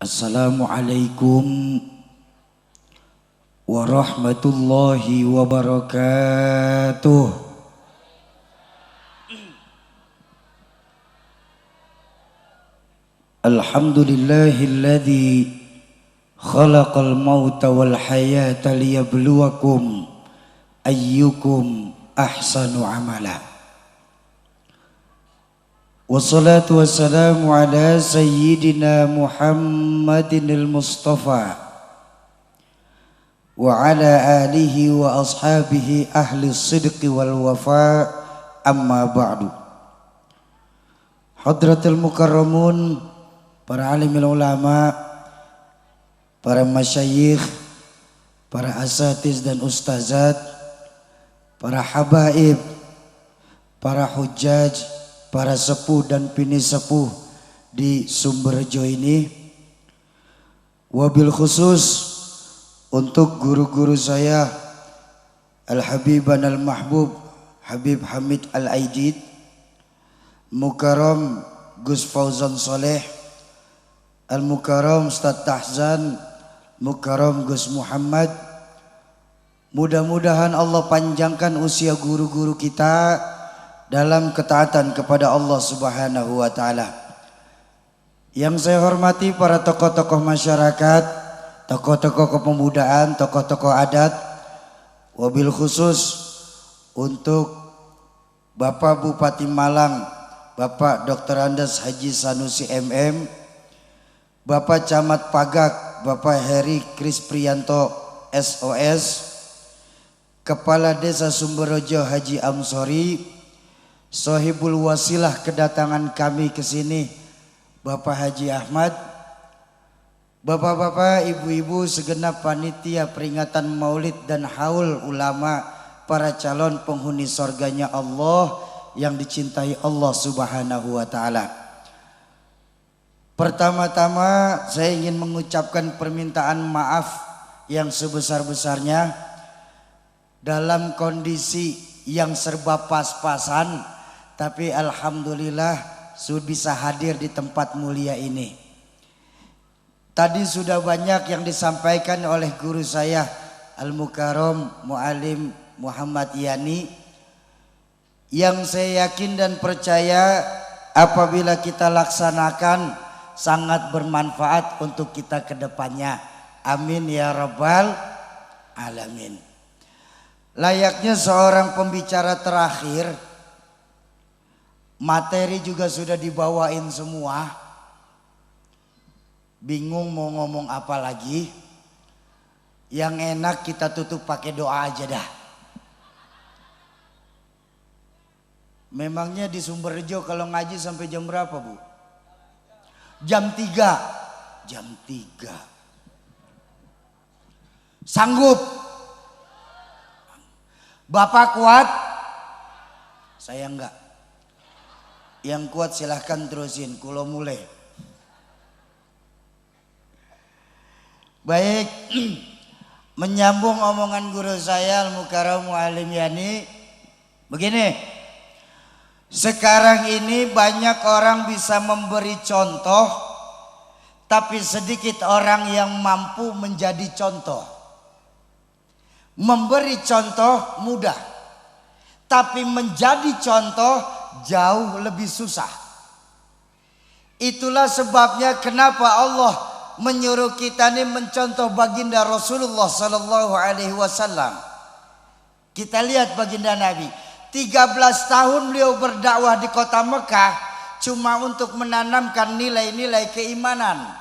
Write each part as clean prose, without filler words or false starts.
Assalamualaikum warahmatullahi wabarakatuh. Alhamdulillahilladzi khalaqal mauta wal hayata liyabluwakum ayyukum ahsanu amala. Wassalatu wassalamu ala sayyidina Muhammadinil Mustafa wa ala alihi wa ashabihi ahli sidqi wal wafa, amma ba'du. Hadratul mukarramun, para alimil ulama, para masyayikh, para asatiz dan ustazat, para habaib, para hujjaj, para sepuh dan bini sepuh di Sumberjo ini, wabil khusus untuk guru-guru saya Al-Habiban Al-Mahbub Habib Hamid Al-Aidid, Mukarram Gus Fauzan Soleh, Al-Mukarram Ustadz Tahzan, Mukarram Gus Muhammad. Mudah-mudahan Allah panjangkan usia guru-guru kita dalam ketaatan kepada Allah Subhanahu wa taala. Yang saya hormati para tokoh-tokoh masyarakat, tokoh-tokoh kepemudaan, tokoh-tokoh adat, wabil khusus untuk Bapak Bupati Malang, Bapak Dr. Andes Haji Sanusi MM, Bapak Camat Pagak, Bapak Heri Kris Priyanto SOS, Kepala Desa Sumberjo Haji Amsori, Sohibul wasilah kedatangan kami ke sini Bapak Haji Ahmad, bapak-bapak, ibu-ibu, segenap panitia peringatan Maulid dan haul ulama, para calon penghuni surganya Allah yang dicintai Allah Subhanahu wa taala. Pertama-tama saya ingin mengucapkan permintaan maaf yang sebesar-besarnya dalam kondisi yang serba pas-pasan, tapi alhamdulillah sudah bisa hadir di tempat mulia ini. Tadi sudah banyak yang disampaikan oleh guru saya Al-Mukarram Mu'alim Muhammad Yani, yang saya yakin dan percaya apabila kita laksanakan sangat bermanfaat untuk kita ke depannya. Amin ya rabbal alamin. Layaknya seorang pembicara terakhir, materi juga sudah dibawain semua. Bingung mau ngomong apa lagi. Yang enak kita tutup pakai doa aja dah. Memangnya di Sumberjo kalau ngaji sampai jam berapa, Bu? Jam 3. Jam 3. Sanggup? Bapak kuat? Saya enggak. Yang kuat silahkan terusin, kulo mulai. Baik, menyambung omongan guru saya Al-Mukarram Mu'alim Yani, begini. Sekarang ini banyak orang bisa memberi contoh, tapi sedikit orang yang mampu menjadi contoh. Memberi contoh mudah, tapi menjadi contoh jauh lebih susah. Itulah sebabnya kenapa Allah menyuruh kita ini mencontoh baginda Rasulullah Sallallahu Alaihi Wasallam. Kita lihat baginda Nabi, 13 tahun beliau berdakwah di kota Mekah cuma untuk menanamkan nilai-nilai keimanan,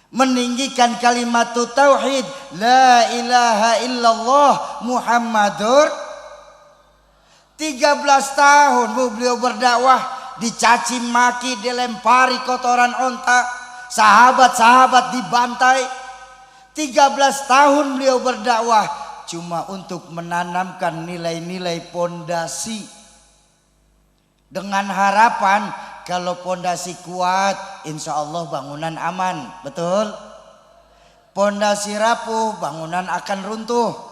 meninggikan kalimat tauhid, la ilaha illallah Muhammadur. 13 tahun beliau berdakwah, dicaci maki, dilempari kotoran onta, sahabat-sahabat dibantai. 13 tahun beliau berdakwah cuma untuk menanamkan nilai-nilai pondasi, dengan harapan kalau pondasi kuat insya Allah bangunan aman. Betul? Pondasi rapuh bangunan akan runtuh.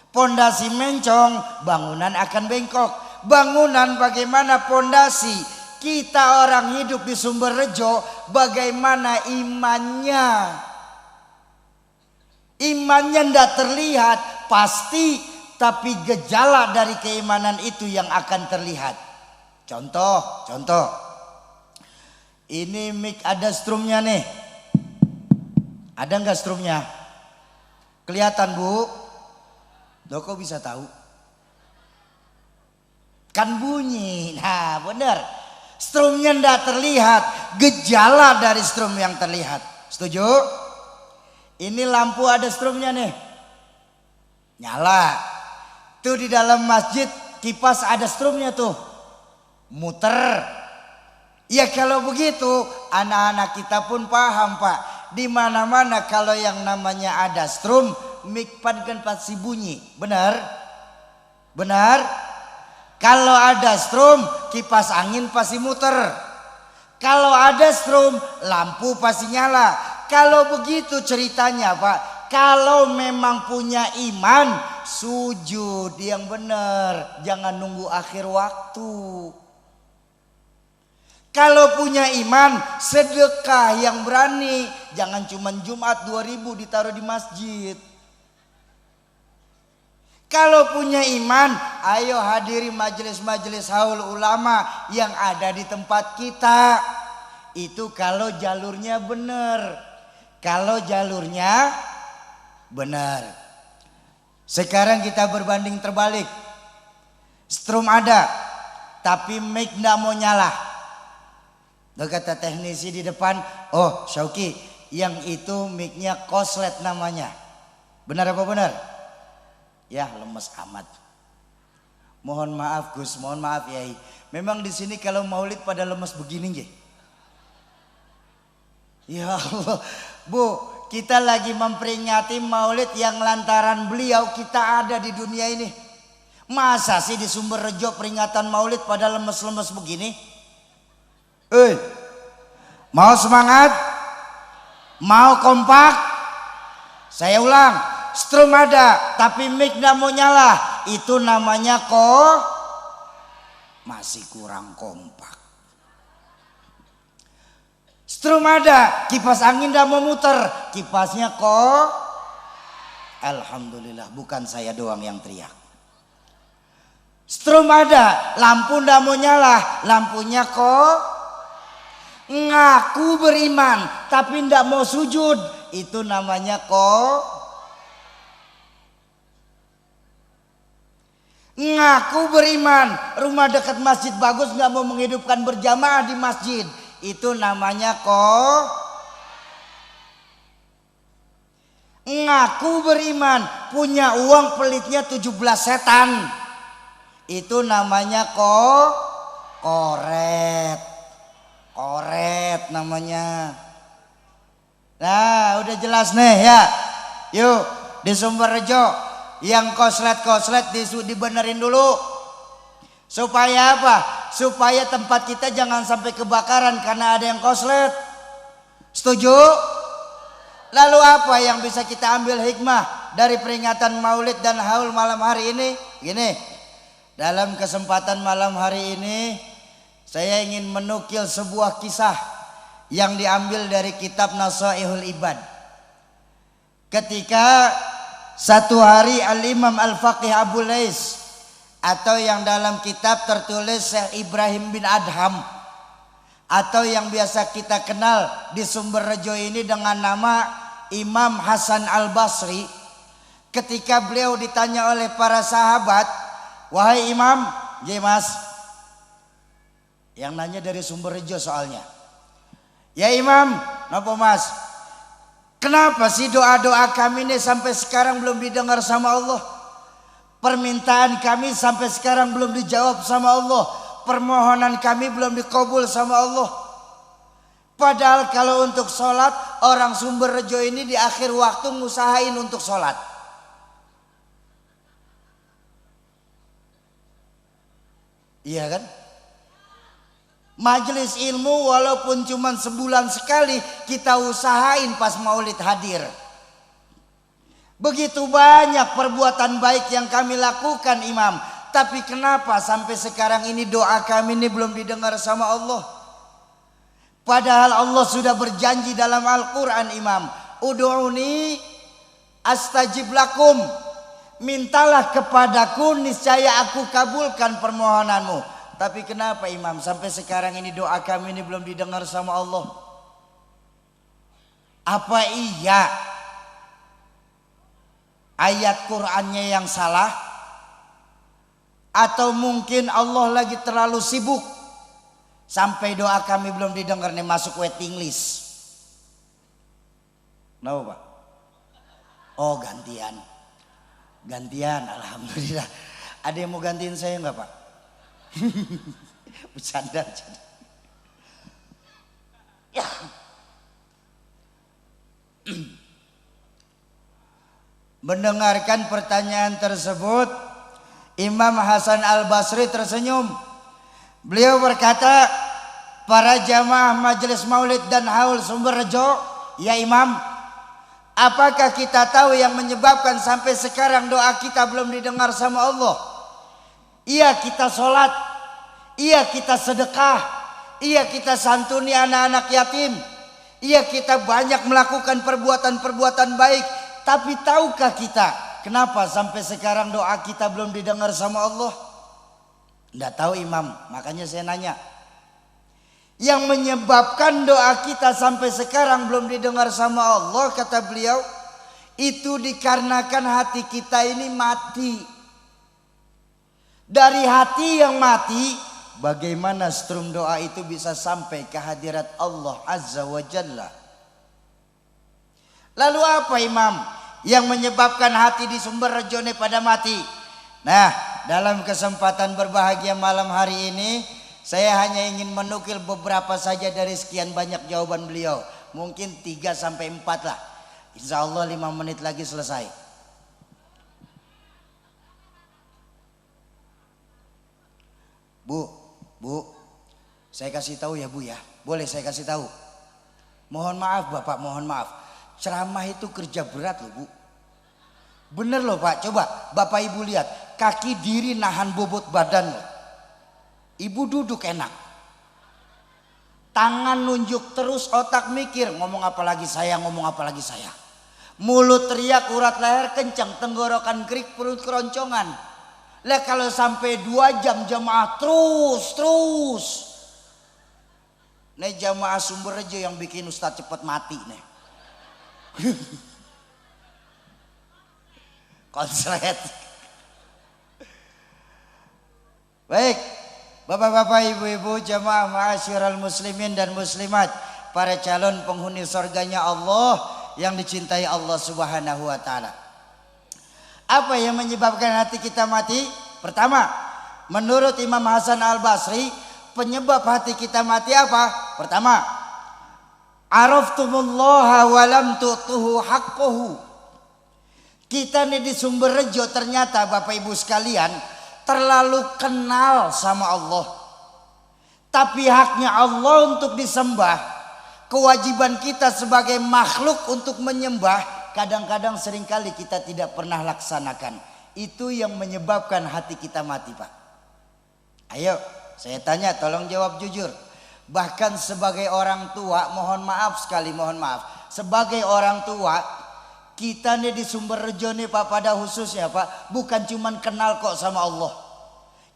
Pondasi mencong bangunan akan bengkok. Bangunan bagaimana pondasi Kita orang hidup di Sumberrejo, bagaimana imannya? Imannya tidak terlihat pasti, tapi gejala dari keimanan itu yang akan terlihat. Contoh. Ini mic ada strumnya nih. Ada nggak strumnya? Kelihatan Bu? Loh kok bisa tahu? Kan bunyi. Nah benar. Strumnya ndak terlihat. Gejala dari strum yang terlihat. Setuju? Ini lampu ada strumnya nih. Nyala. Tuh di dalam masjid kipas ada strumnya tuh. Muter. Ya kalau begitu anak-anak kita pun paham Pak. Di mana-mana kalau yang namanya ada strum, mic pan kan pasti bunyi. Benar? Benar? Kalau ada strum, kipas angin pasti muter. Kalau ada strum, lampu pasti nyala. Kalau begitu ceritanya Pak, kalau memang punya iman, sujud yang benar, jangan nunggu akhir waktu. Kalau punya iman, sedekah yang berani. Jangan cuma Jumat 2000 ditaruh di masjid. Kalau punya iman, ayo hadiri majelis-majelis haul ulama yang ada di tempat kita. Itu kalau jalurnya benar. Kalau jalurnya benar. Sekarang kita berbanding terbalik. Strum ada, tapi mic nggak mau nyala. Kata teknisi di depan, oh Syauki, yang itu mic-nya koslet namanya. Benar apa benar? Ya lemes amat. Mohon maaf Gus, mohon maaf Yai. Memang di sini kalau maulid pada lemes begini nggih. Ya Allah, Bu, kita lagi memperingati maulid yang lantaran beliau kita ada di dunia ini. Masa sih di Sumberrejo peringatan maulid pada lemes-lemes begini? Mau semangat? Mau kompak? Saya ulang, strum ada tapi mic gak mau nyala. Itu namanya masih kurang kompak. Strum ada, kipas angin gak mau muter, kipasnya Alhamdulillah bukan saya doang yang teriak. Strum ada, lampu gak mau nyala, lampunya ngaku beriman tapi ndak mau sujud, itu namanya ngaku beriman, rumah dekat masjid bagus nggak mau menghidupkan berjamaah di masjid, itu namanya ngaku beriman, punya uang pelitnya 17 setan, itu namanya koret namanya. Nah udah jelas nih ya. Yuk di Sumberrejo yang koslet dibenerin dulu. Supaya apa? Supaya tempat kita jangan sampai kebakaran karena ada yang koslet. Setuju? Lalu apa yang bisa kita ambil hikmah dari peringatan maulid dan haul malam hari ini? Gini, dalam kesempatan malam hari ini saya ingin menukil sebuah kisah yang diambil dari kitab Nasaihul Ibad. Ketika satu hari Al-Imam Al-Faqih Abu Lais, atau yang dalam kitab tertulis Syekh Ibrahim bin Adham, atau yang biasa kita kenal di Sumberrejo ini dengan nama Imam Hasan Al-Basri, ketika beliau ditanya oleh para sahabat, wahai Imam, Mas, yang nanya dari Sumberrejo soalnya. Ya Imam, napa Mas? Kenapa sih doa-doa kami ini sampai sekarang belum didengar sama Allah? Permintaan kami sampai sekarang belum dijawab sama Allah. Permohonan kami belum dikabul sama Allah. Padahal kalau untuk sholat, orang Sumberrejo ini di akhir waktu ngusahain untuk sholat. Iya kan? Majelis ilmu walaupun cuma sebulan sekali kita usahain pas maulid hadir. Begitu banyak perbuatan baik yang kami lakukan Imam. Tapi kenapa sampai sekarang ini doa kami ini belum didengar sama Allah? Padahal Allah sudah berjanji dalam Al-Quran, Imam, ud'uni astajib lakum, mintalah kepadaku niscaya aku kabulkan permohonanmu. Tapi kenapa, Imam, sampai sekarang ini doa kami ini belum didengar sama Allah? Apa iya ayat Qur'annya yang salah? Atau mungkin Allah lagi terlalu sibuk sampai doa kami belum didengar nih, masuk waiting list? Kenapa, Pak? Oh, gantian. Alhamdulillah. Ada yang mau gantiin saya enggak, Pak? Bercanda. Mendengarkan pertanyaan tersebut, Imam Hasan Al-Basri tersenyum. Beliau berkata, para jamaah majelis maulid dan haul Sumberrejo, ya Imam, apakah kita tahu yang menyebabkan sampai sekarang doa kita belum didengar sama Allah? Iya, kita sholat, iya kita sedekah, iya kita santuni anak-anak yatim, iya kita banyak melakukan perbuatan-perbuatan baik. Tapi tahukah kita kenapa sampai sekarang doa kita belum didengar sama Allah? Tidak tahu, Imam, makanya saya nanya. Yang menyebabkan doa kita sampai sekarang belum didengar sama Allah, kata beliau, itu dikarenakan hati kita ini mati. Dari hati yang mati, bagaimana strum doa itu bisa sampai ke hadirat Allah Azza wa Jalla? Lalu apa, Imam, yang menyebabkan hati di Sumberrejo ini pada mati? Nah, dalam kesempatan berbahagia malam hari ini, saya hanya ingin menukil beberapa saja dari sekian banyak jawaban beliau. Mungkin 3 sampai 4 lah. Insya Allah 5 menit lagi selesai. Bu, saya kasih tahu ya, Bu, ya. Boleh saya kasih tahu? Mohon maaf, Bapak, mohon maaf. Ceramah itu kerja berat loh, Bu. Bener loh, Pak. Coba Bapak Ibu lihat, kaki diri nahan bobot badan loh. Ibu duduk enak, tangan nunjuk terus, otak mikir, ngomong apa lagi saya, ngomong apa lagi saya. Mulut teriak, urat leher kencang, tenggorokan kerik, perut keroncongan. Lah kalau sampai 2 jam jamaah terus. Nih jamaah Sumberrejo yang bikin Ustadz cepat mati nih. Konslet. Baik, Bapak-bapak, ibu-ibu, jamaah ma'asyiral muslimin dan muslimat, para calon penghuni surganya Allah yang dicintai Allah Subhanahu wa taala. Apa yang menyebabkan hati kita mati? Pertama, menurut Imam Hasan Al-Basri, penyebab hati kita mati apa? Pertama, araftumullaha wa lam tu'tuhu haqqahu. Kita nih di Sumberrejo ternyata Bapak Ibu sekalian terlalu kenal sama Allah. Tapi haknya Allah untuk disembah, kewajiban kita sebagai makhluk untuk menyembah, kadang-kadang seringkali kita tidak pernah laksanakan. Itu yang menyebabkan hati kita mati, Pak. Ayo, saya tanya, tolong jawab jujur. Bahkan sebagai orang tua, mohon maaf sekali, mohon maaf. Sebagai orang tua, kita nih di Sumberrejo nih, Pak, pada khususnya, Pak, bukan cuman kenal kok sama Allah.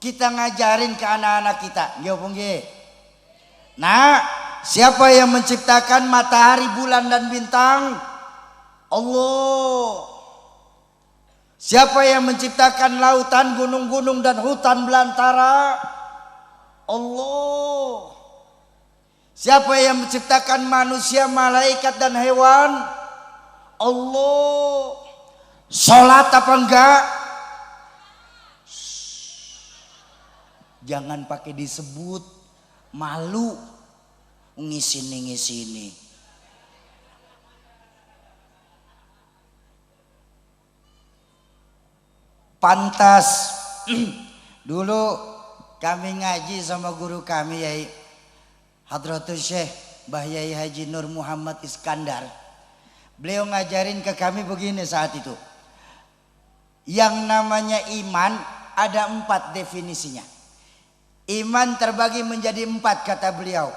Kita ngajarin ke anak-anak kita. Nah, siapa yang menciptakan matahari, bulan dan bintang? Allah. Siapa yang menciptakan lautan, gunung-gunung dan hutan belantara? Allah. Siapa yang menciptakan manusia, malaikat dan hewan? Allah. Sholat apa enggak? Jangan pakai disebut, malu. Ngisini. Pantas. Dulu kami ngaji sama guru kami, Yai Hadratus Syekh Mbah Yai Haji Nur Muhammad Iskandar. Beliau ngajarin ke kami begini saat itu. Yang namanya iman ada 4 definisinya. Iman terbagi menjadi 4 kata beliau.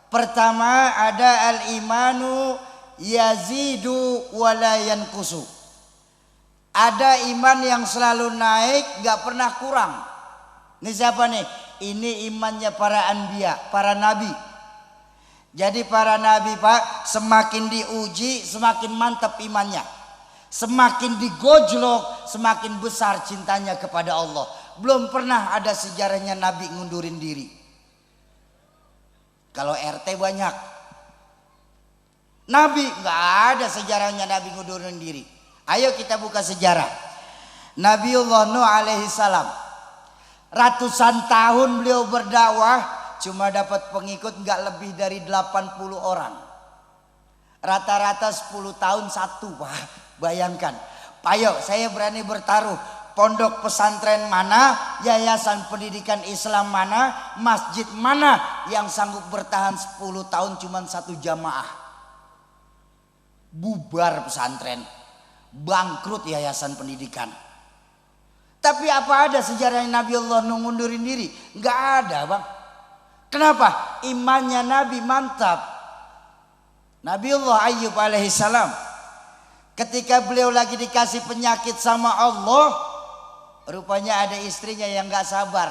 Pertama ada al-imanu yazidu wa la yanqusu. Ada iman yang selalu naik, gak pernah kurang. Ini siapa nih? Ini imannya para anbiya, para nabi. Jadi para nabi Pak, semakin diuji semakin mantap imannya. Semakin digojlok semakin besar cintanya kepada Allah. Belum pernah ada sejarahnya Nabi ngundurin diri. Kalau RT banyak. Nabi nggak ada sejarahnya Nabi ngundurin diri. Ayo kita buka sejarah. Nabiullah Nuh alaihi salam. Ratusan tahun beliau berdakwah, cuma dapat pengikut nggak lebih dari 80 orang. Rata-rata 10 tahun satu, Pak. Bayangkan. Ayo saya berani bertaruh. Pondok pesantren mana, yayasan pendidikan Islam mana, masjid mana yang sanggup bertahan 10 tahun cuma 1 jamaah? Bubar pesantren, bangkrut yayasan pendidikan. Tapi apa ada sejarah Nabi Allah ngundurin diri? Nggak ada, Bang. Kenapa? Imannya Nabi mantap. Nabiullah Ayyub alaihissalam, ketika beliau lagi dikasih penyakit sama Allah, rupanya ada istrinya yang gak sabar.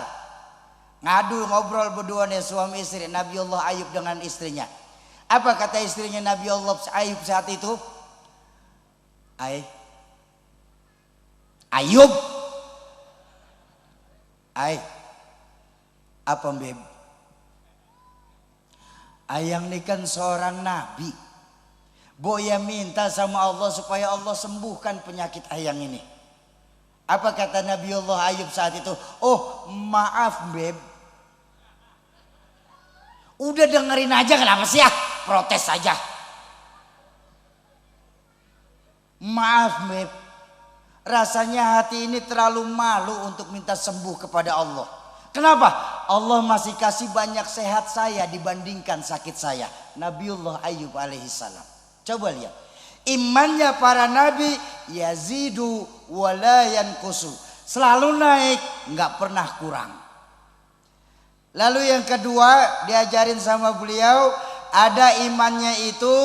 Ngadu ngobrol berdua nih suami istri Nabiullah Ayub dengan istrinya. Apa kata istrinya Nabiullah Ayub saat itu? Ayub. Apa beb? Ayang ini kan seorang nabi. Boya minta sama Allah supaya Allah sembuhkan penyakit ayang ini. Apa kata Nabiullah Ayub saat itu? Oh maaf beb. Udah dengerin aja, kenapa sih ya? Protes saja. Maaf beb. Rasanya hati ini terlalu malu untuk minta sembuh kepada Allah. Kenapa? Allah masih kasih banyak sehat saya dibandingkan sakit saya. Nabiullah Ayub alaihissalam. Coba lihat. Imannya para nabi yazidu wa la yanqusu. Selalu naik, nggak pernah kurang. Lalu yang kedua diajarin sama beliau, ada imannya itu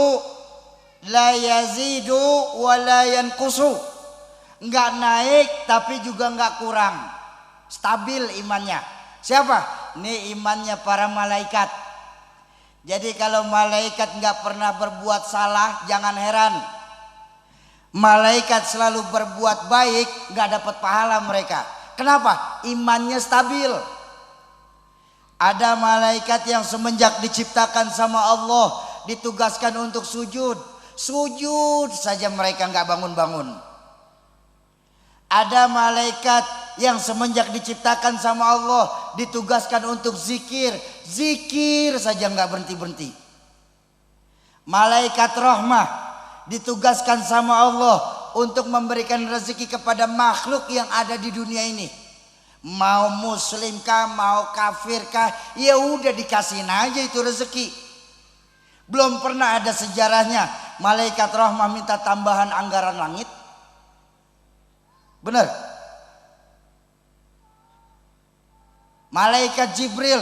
la yazidu wa la yanqusu. Nggak naik tapi juga nggak kurang. Stabil imannya. Siapa? Ini imannya para malaikat. Jadi kalau malaikat nggak pernah berbuat salah, jangan heran. Malaikat selalu berbuat baik, nggak dapat pahala mereka. Kenapa? Imannya stabil. Ada malaikat yang semenjak diciptakan sama Allah ditugaskan untuk sujud. Sujud saja mereka nggak bangun-bangun. Ada malaikat yang semenjak diciptakan sama Allah ditugaskan untuk zikir. Zikir saja nggak berhenti-berhenti. Malaikat rahmah ditugaskan sama Allah untuk memberikan rezeki kepada makhluk yang ada di dunia ini. Mau muslim kah, mau kafir kah, ya udah dikasihin aja itu rezeki. Belum pernah ada sejarahnya malaikat rahmah minta tambahan anggaran langit. Benar? Malaikat Jibril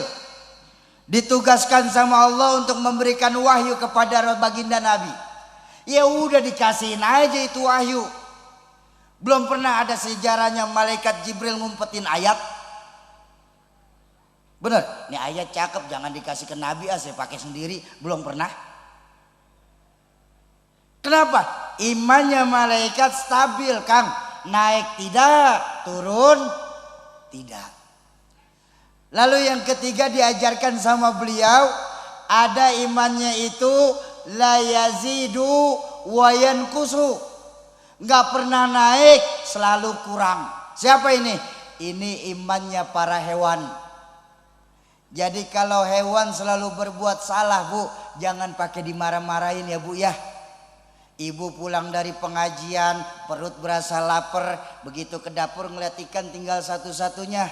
ditugaskan sama Allah untuk memberikan wahyu kepada baginda Nabi. Ya udah dikasihin aja itu wahyu. Belum pernah ada sejarahnya malaikat Jibril ngumpetin ayat. Bener? Ini ayat cakep, jangan dikasih ke Nabi, saya pakai sendiri. Belum pernah. Kenapa? Imannya malaikat stabil, Kang. Naik tidak, turun tidak. Lalu yang ketiga diajarkan sama beliau, ada imannya itu la yazidu wa yanqusu. Enggak pernah naik, selalu kurang. Siapa ini? Ini imannya para hewan. Jadi kalau hewan selalu berbuat salah, Bu, jangan pakai dimarah-marahin ya, Bu ya. Ibu pulang dari pengajian, perut berasa lapar, begitu ke dapur ngeliat ikan tinggal satu-satunya.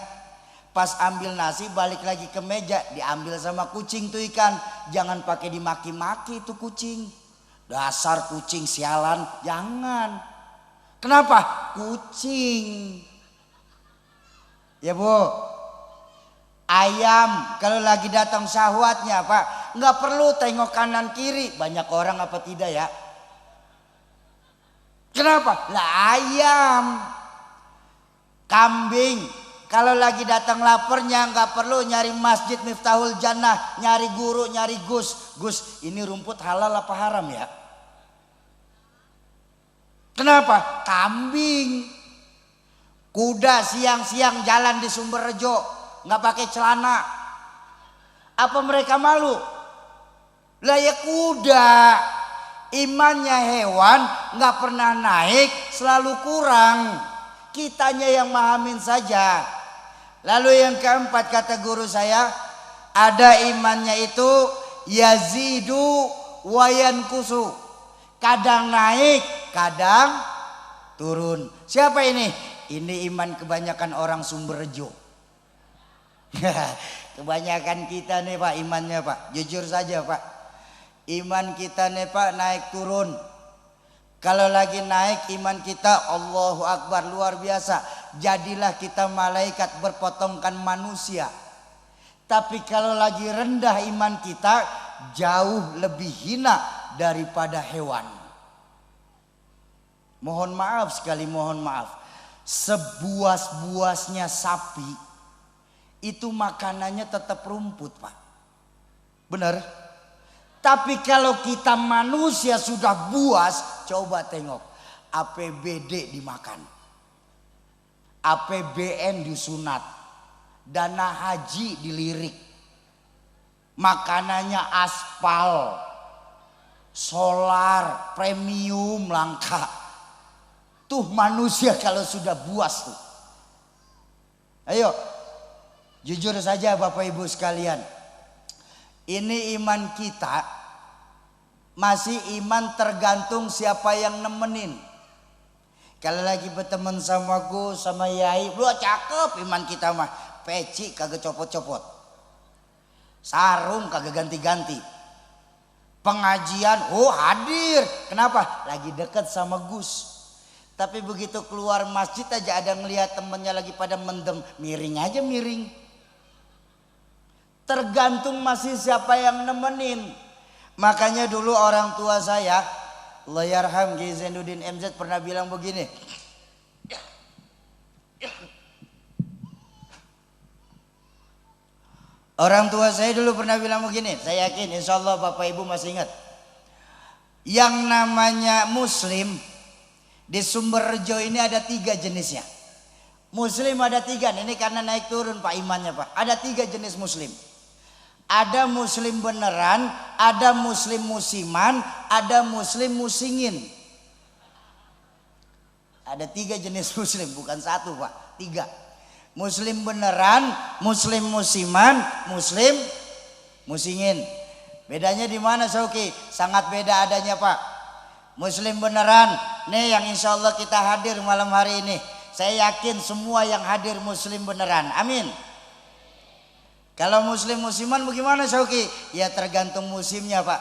Pas ambil nasi balik lagi ke meja, diambil sama kucing tuh ikan. Jangan pakai dimaki-maki itu kucing. Dasar kucing sialan, jangan. Kenapa? Kucing. Ya Bu. Ayam kalau lagi datang syahwatnya Pak, nggak perlu tengok kanan kiri. Banyak orang apa tidak ya? Kenapa? Lah ayam. Kambing kalau lagi datang laparnya nggak perlu nyari masjid Miftahul Jannah, nyari guru, nyari Gus. Gus, ini rumput halal apa haram ya? Kenapa? Kambing. Kuda siang-siang jalan di Sumberrejo nggak pakai celana. Apa mereka malu? Lah ya kuda. Imannya hewan nggak pernah naik, selalu kurang. Kitanya yang mahamin saja. Lalu yang keempat kata guru saya, ada imannya itu yazidu wa yankusu. Kadang naik, kadang turun. Siapa ini? Ini iman kebanyakan orang Sumberrejo. Kebanyakan kita nih Pak imannya Pak. Jujur saja Pak. Iman kita nih Pak naik turun. Kalau lagi naik iman kita Allahu Akbar luar biasa. Jadilah kita malaikat berpotongkan manusia. Tapi kalau lagi rendah iman kita jauh lebih hina daripada hewan. Mohon maaf sekali, mohon maaf. Sebuas-buasnya sapi itu makanannya tetap rumput Pak. Benar? Tapi kalau kita manusia sudah buas, coba tengok. APBD dimakan. APBN disunat. Dana haji dilirik. Makanannya aspal. Solar, premium, langka. Tuh manusia kalau sudah buas tuh. Ayo. Jujur saja Bapak Ibu sekalian. Ini iman kita masih iman tergantung siapa yang nemenin. Kalau lagi berteman sama Gus, sama Yai, lu cakep iman kita mah. Peci kagak copot-copot. Sarung kagak ganti-ganti. Pengajian, oh hadir. Kenapa? Lagi dekat sama Gus. Tapi begitu keluar masjid aja ada ngelihat temennya lagi pada mendem. Miring aja miring. Tergantung masih siapa yang nemenin. Makanya dulu orang tua saya, Allahyarham Kiai Zainuddin MZ pernah bilang begini. Orang tua saya dulu pernah bilang begini. Saya yakin insya Allah Bapak Ibu masih ingat. Yang namanya muslim di Sumberrejo ini ada 3 jenisnya. Muslim ada 3. Ini karena naik turun Pak imannya Pak. Ada 3 jenis muslim. Ada muslim beneran, ada muslim musiman, ada muslim musingin. Ada 3 jenis muslim, bukan 1 Pak, 3. Muslim beneran, muslim musiman, muslim musingin. Bedanya di mana Sauki? Sangat beda adanya Pak. Muslim beneran, nih yang insya Allah kita hadir malam hari ini. Saya yakin semua yang hadir muslim beneran, amin. Kalau muslim musiman bagaimana Sauki? Ya tergantung musimnya Pak.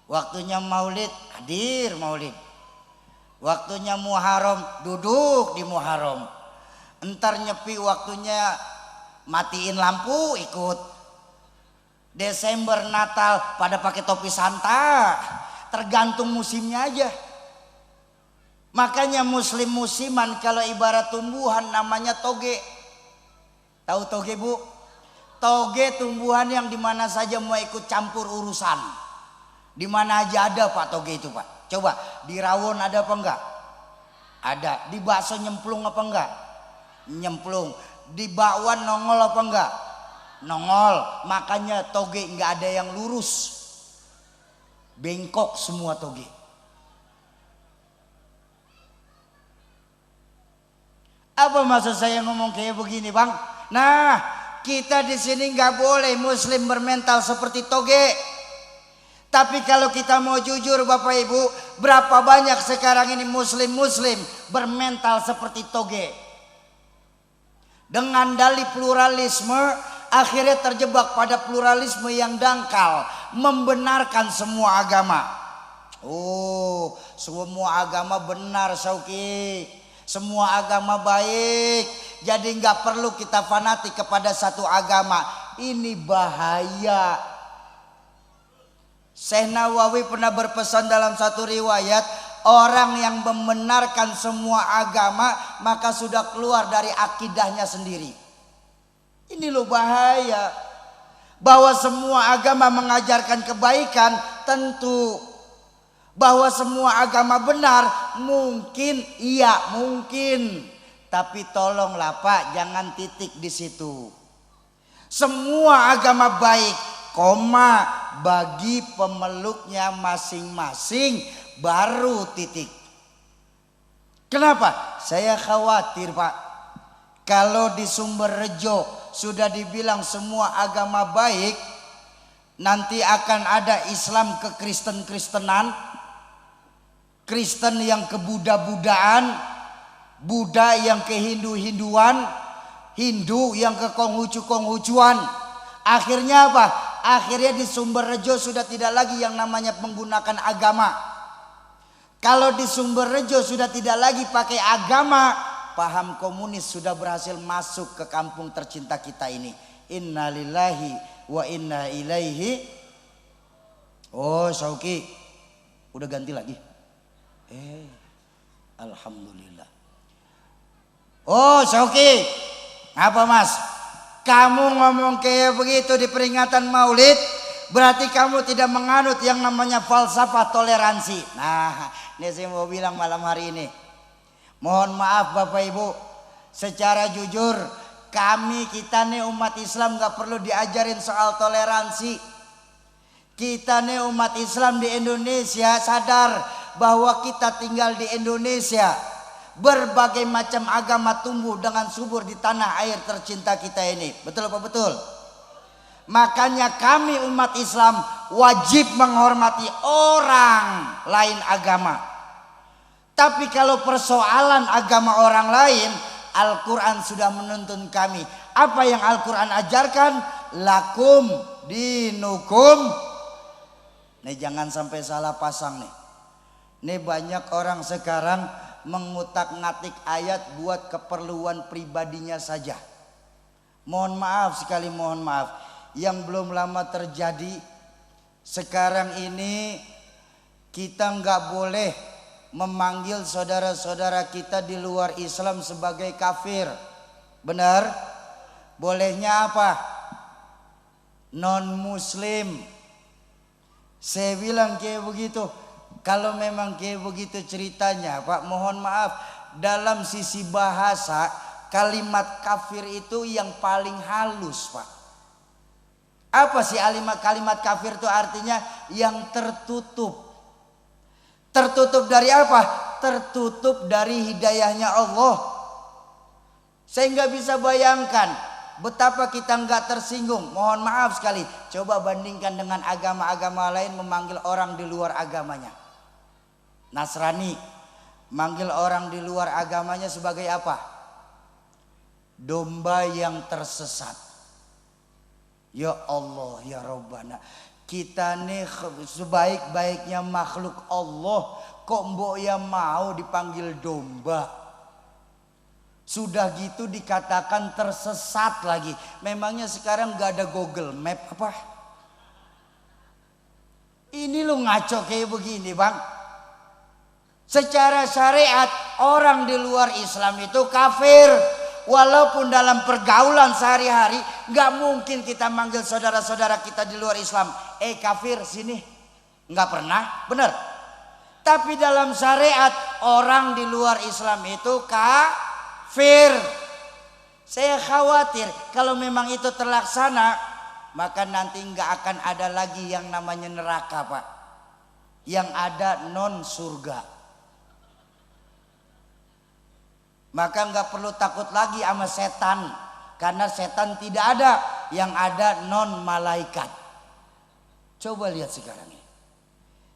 Waktunya maulid, hadir maulid. Waktunya Muharram, duduk di Muharram. Entar nyepi waktunya matiin lampu, ikut. Desember Natal pada pakai topi Santa. Tergantung musimnya aja. Makanya muslim musiman kalau ibarat tumbuhan namanya toge. Tahu toge Bu? Toge tumbuhan yang dimana saja mau ikut campur urusan. Dimana aja ada Pak toge itu Pak. Coba di rawon ada apa enggak? Ada. Di bakso nyemplung apa enggak? Nyemplung. Di bakwan nongol apa enggak? Nongol. Makanya toge enggak ada yang lurus. Bengkok semua toge. Apa maksud saya ngomong kayak begini Bang? Nah, kita di sini nggak boleh muslim bermental seperti toge. Tapi kalau kita mau jujur Bapak Ibu, berapa banyak sekarang ini muslim-muslim bermental seperti toge. Dengan dalih pluralisme, akhirnya terjebak pada pluralisme yang dangkal, membenarkan semua agama. Oh, semua agama benar Sauki. Semua agama baik. Jadi nggak perlu kita fanatik kepada satu agama. Ini bahaya. Syekh Nawawi pernah berpesan dalam satu riwayat, orang yang membenarkan semua agama maka sudah keluar dari akidahnya sendiri. Ini loh bahaya. Bahwa semua agama mengajarkan kebaikan tentu. Bahwa semua agama benar mungkin, iya mungkin. Tapi tolonglah Pak, jangan titik di situ. Semua agama baik, koma, bagi pemeluknya masing-masing, baru titik. Kenapa? Saya khawatir Pak, kalau di Sumberrejo sudah dibilang semua agama baik, nanti akan ada Islam ke Kristen-Kristenan, Kristen yang ke Buddha-Buddhaan, Buddha yang ke Hindu-Hinduan, Hindu yang ke Konghucu-Konghucuan. Akhirnya apa? Akhirnya di Sumberrejo sudah tidak lagi yang namanya menggunakan agama. Kalau di Sumberrejo sudah tidak lagi pakai agama, paham komunis sudah berhasil masuk ke kampung tercinta kita ini. Innalillahi wa inna ilaihi. Oh Sauki, udah ganti lagi. Alhamdulillah. Oh Sauki, apa Mas? Kamu ngomong kayak begitu di peringatan Maulid, berarti kamu tidak menganut yang namanya falsafah toleransi. Nah, ini saya mau bilang malam hari ini. Mohon maaf Bapak Ibu, secara jujur kita nih umat Islam gak perlu diajarin soal toleransi. Kita nih umat Islam di Indonesia sadar bahwa kita tinggal di Indonesia. Berbagai macam agama tumbuh dengan subur di tanah air tercinta kita ini. Betul apa betul? Makanya kami umat Islam wajib menghormati orang lain agama. Tapi kalau persoalan agama orang lain, Al-Quran sudah menuntun kami. Apa yang Al-Quran ajarkan? Lakum dinukum. Nih jangan sampai salah pasang nih. Nih banyak orang sekarang mengutak-ngatik ayat buat keperluan pribadinya saja. Mohon maaf sekali, mohon maaf. Yang belum lama terjadi, sekarang ini kita nggak boleh memanggil saudara-saudara kita di luar Islam sebagai kafir. Benar? Bolehnya apa? Non muslim. Saya bilang kayak begitu. Kalau memang kayak begitu ceritanya Pak, mohon maaf, dalam sisi bahasa kalimat kafir itu yang paling halus Pak. Apa sih kalimat kafir itu artinya? Yang tertutup. Tertutup dari apa? Tertutup dari hidayahnya Allah. Saya nggak bisa bayangkan betapa kita nggak tersinggung. Mohon maaf sekali. Coba bandingkan dengan agama-agama lain memanggil orang di luar agamanya. Nasrani manggil orang di luar agamanya sebagai apa? Domba yang tersesat. Ya Allah ya Rabbana, kita nih sebaik-baiknya makhluk Allah, kok mbok ya mau dipanggil domba? Sudah gitu dikatakan tersesat lagi. Memangnya sekarang gak ada Google Map apa? Ini lu ngaco kayak begini Bang. Secara syariat orang di luar Islam itu kafir. Walaupun dalam pergaulan sehari-hari gak mungkin kita manggil saudara-saudara kita di luar Islam, kafir sini. Gak pernah, benar. Tapi dalam syariat orang di luar Islam itu kafir. Saya khawatir kalau memang itu terlaksana, maka nanti gak akan ada lagi yang namanya neraka Pak. Yang ada non surga. Maka nggak perlu takut lagi sama setan, karena setan tidak ada, yang ada non malaikat. Coba lihat sekarang ini.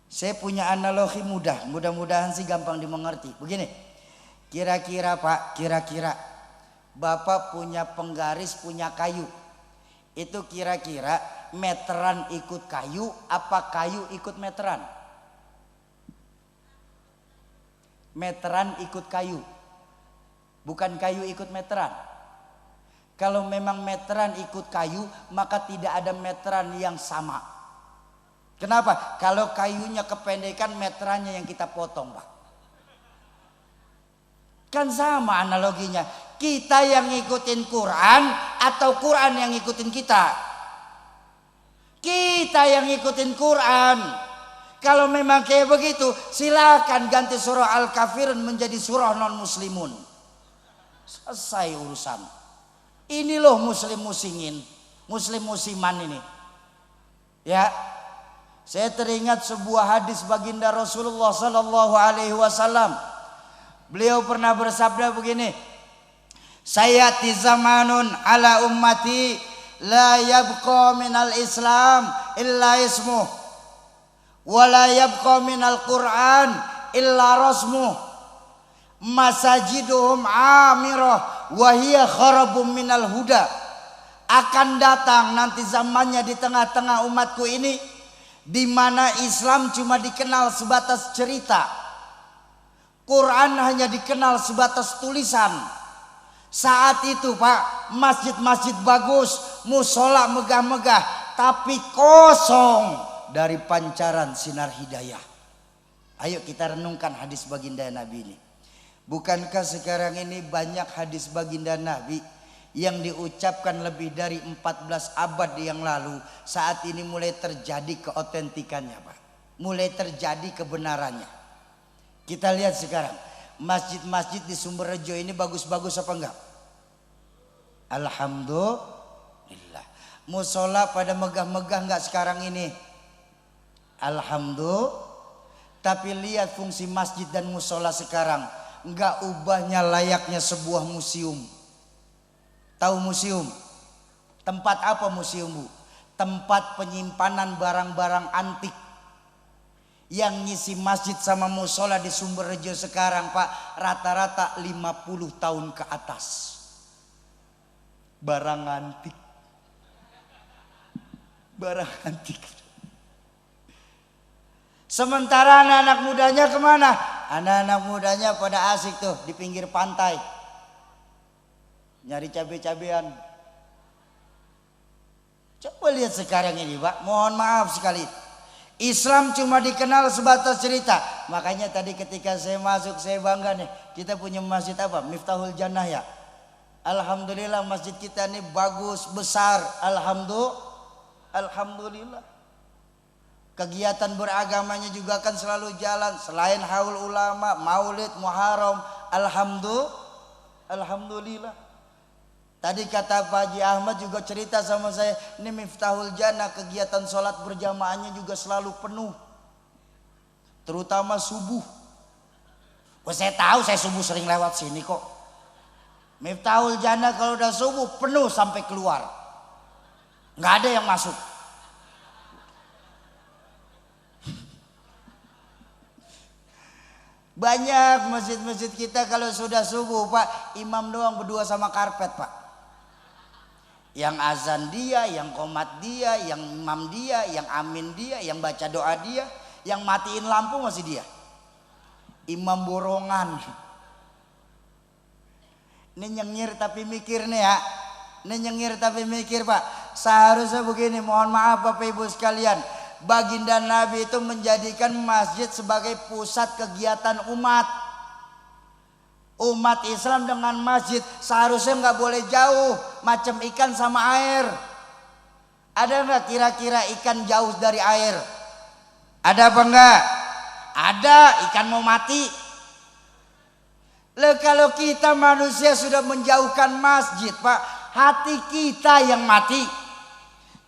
Saya punya analogi mudah-mudahan sih gampang dimengerti. Begini, kira-kira Pak, kira-kira Bapak punya penggaris, punya kayu. Itu kira-kira meteran ikut kayu, apa kayu ikut meteran? Meteran ikut kayu. Bukan kayu ikut meteran. Kalau memang meteran ikut kayu, maka tidak ada meteran yang sama. Kenapa? Kalau kayunya kependekan, meterannya yang kita potong, Pak. Kan sama analoginya. Kita yang ngikutin Quran atau Quran yang ngikutin kita? Kita yang ngikutin Quran. Kalau memang kayak begitu, silakan ganti surah Al-Kafirun menjadi surah non-muslimun. Selesai urusan. Ini loh muslim musingin, muslim musiman ini. Ya, saya teringat sebuah hadis baginda Rasulullah Sallallahu Alaihi Wasallam. Beliau pernah bersabda begini, sayati zamanun ala ummati la yabqa minal Islam illa ismuh, wa la yabqa minal Quran illa rasmuh, masajiduhum amirah wahiyya kharabum minal huda. Akan datang nanti zamannya di tengah-tengah umatku ini, di mana Islam cuma dikenal sebatas cerita, Quran hanya dikenal sebatas tulisan. Saat itu Pak, masjid-masjid bagus, musola megah-megah, tapi kosong dari pancaran sinar hidayah. Ayo kita renungkan hadis baginda Nabi ini. Bukankah sekarang ini banyak hadis baginda Nabi yang diucapkan lebih dari 14 abad yang lalu, saat ini mulai terjadi keotentikannya, Pak. Mulai terjadi kebenarannya. Kita lihat sekarang, masjid-masjid di Sumberrejo ini bagus-bagus apa enggak? Alhamdulillah. Musola pada megah-megah enggak sekarang ini? Alhamdulillah. Tapi lihat fungsi masjid dan musola sekarang, enggak ubahnya layaknya sebuah museum. Tahu museum? Tempat apa museum, Bu? Tempat penyimpanan barang-barang antik. Yang ngisi masjid sama musola di Sumberrejo sekarang, Pak, rata-rata 50 tahun ke atas. Barang antik. Barang antik. Sementara anak-anak mudanya kemana? Anak-anak mudanya pada asik tuh di pinggir pantai, nyari cabai-cabean. Coba lihat sekarang ini, Pak. Mohon maaf sekali, Islam cuma dikenal sebatas cerita. Makanya tadi ketika saya masuk, saya bangga nih, kita punya masjid apa? Miftahul Jannah ya. Alhamdulillah masjid kita ini bagus, besar. Alhamdulillah. Kegiatan beragamanya juga kan selalu jalan. Selain haul ulama, maulid, muharram. Alhamdulillah. Tadi kata Pak Haji Ahmad juga cerita sama saya, ini Miftahul Jannah, kegiatan sholat berjamaahnya juga selalu penuh. Terutama subuh. Oh, saya tahu, saya subuh sering lewat sini kok. Miftahul Jannah kalau udah subuh penuh sampai keluar. Nggak ada yang masuk. Banyak masjid-masjid kita kalau sudah subuh, Pak, imam doang berdua sama karpet, Pak. Yang azan dia, yang qomat dia, yang imam dia, yang amin dia, yang baca doa dia, yang matiin lampu masih dia. Imam borongan. Ini nyengir tapi mikir nih ya. Ini nyengir tapi mikir, Pak. Seharusnya begini, mohon maaf Bapak Ibu sekalian. Baginda Nabi itu menjadikan masjid sebagai pusat kegiatan umat. Umat Islam dengan masjid seharusnya nggak boleh jauh, macam ikan sama air. Ada nggak kira-kira ikan jauh dari air? Ada apa enggak? Ada, ikan mau mati. Loh, kalau kita manusia sudah menjauhkan masjid, Pak, hati kita yang mati.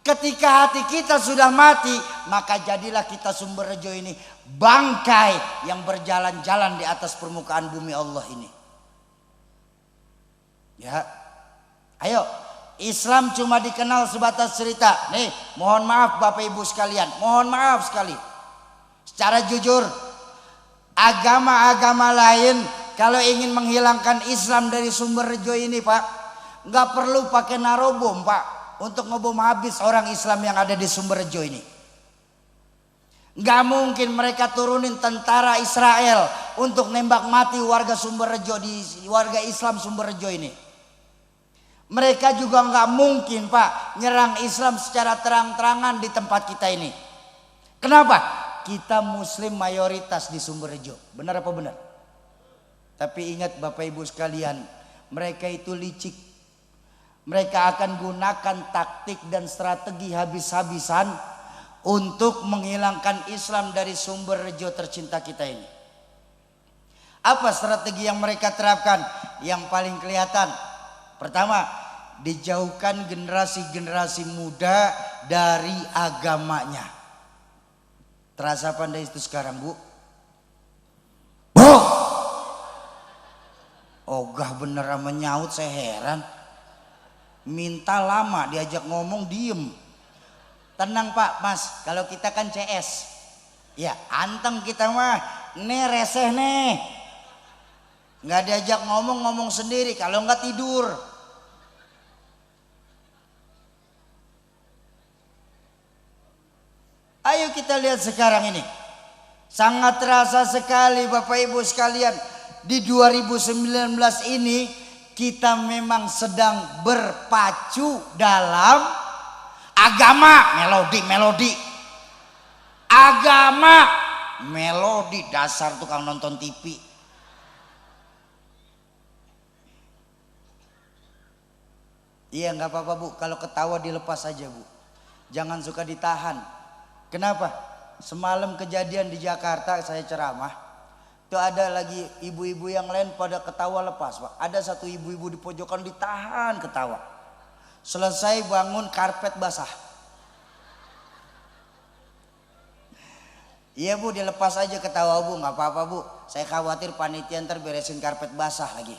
Ketika hati kita sudah mati, maka jadilah kita Sumberrejo ini bangkai yang berjalan-jalan di atas permukaan bumi Allah ini. Ya, ayo, Islam cuma dikenal sebatas cerita. Nih, mohon maaf Bapak Ibu sekalian, mohon maaf sekali. Secara jujur, agama-agama lain kalau ingin menghilangkan Islam dari Sumberrejo ini, Pak, nggak perlu pakai narobom, Pak, untuk ngebom habis orang Islam yang ada di Sumberrejo ini. Nggak mungkin mereka turunin tentara Israel untuk nembak mati warga Sumberrejo, di warga Islam Sumberrejo ini. Mereka juga nggak mungkin Pak nyerang Islam secara terang-terangan di tempat kita ini. Kenapa? Kita Muslim mayoritas di Sumberjo. Benar apa benar? Tapi ingat Bapak Ibu sekalian, mereka itu licik. Mereka akan gunakan taktik dan strategi habis-habisan untuk menghilangkan Islam dari Sumberjo tercinta kita ini. Apa strategi yang mereka terapkan? Yang paling kelihatan, pertama, dijauhkan generasi-generasi muda dari agamanya. Terasa pandai itu sekarang, Bu? Ogah bener sama nyaut, saya heran. Minta lama diajak ngomong diem. Tenang Pak, Mas, kalau kita kan CS. Ya anteng kita mah, nih reseh nih. Nggak diajak ngomong sendiri, kalau nggak tidur. Ayo kita lihat sekarang ini. Sangat terasa sekali Bapak Ibu sekalian. Di 2019 ini kita memang sedang berpacu dalam agama. Melodi. Agama, melodi, dasar tukang nonton TV. Iya nggak apa-apa Bu, kalau ketawa dilepas aja Bu. Jangan suka ditahan. Kenapa? Semalam kejadian di Jakarta saya ceramah. Itu ada lagi ibu-ibu yang lain pada ketawa lepas Pak. Ada satu ibu-ibu di pojokan ditahan ketawa. Selesai bangun karpet basah. Iya Bu, dilepas aja ketawa Bu, nggak apa-apa Bu. Saya khawatir panitia ntar beresin karpet basah lagi.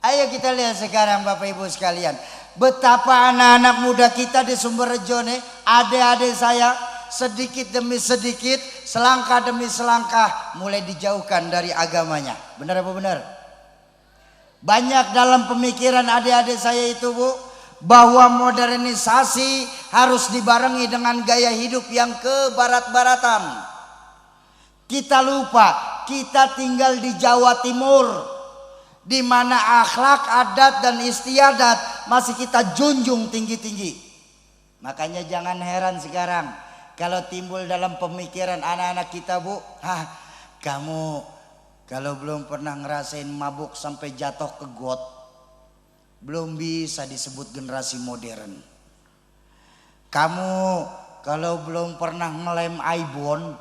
Ayo kita lihat sekarang Bapak Ibu sekalian. Betapa anak-anak muda kita di Sumberjo nih, adik-adik saya sedikit demi sedikit, selangkah demi selangkah mulai dijauhkan dari agamanya. Benar apa benar? Banyak dalam pemikiran adik-adik saya itu Bu, bahwa modernisasi harus dibarengi dengan gaya hidup yang kebarat-baratan. Kita lupa, kita tinggal di Jawa Timur, di mana akhlak, adat dan istiadat masih kita junjung tinggi-tinggi. Makanya jangan heran sekarang kalau timbul dalam pemikiran anak-anak kita Bu, kamu kalau belum pernah ngerasain mabuk sampai jatuh ke got, belum bisa disebut generasi modern. Kamu kalau belum pernah ngelem ibon,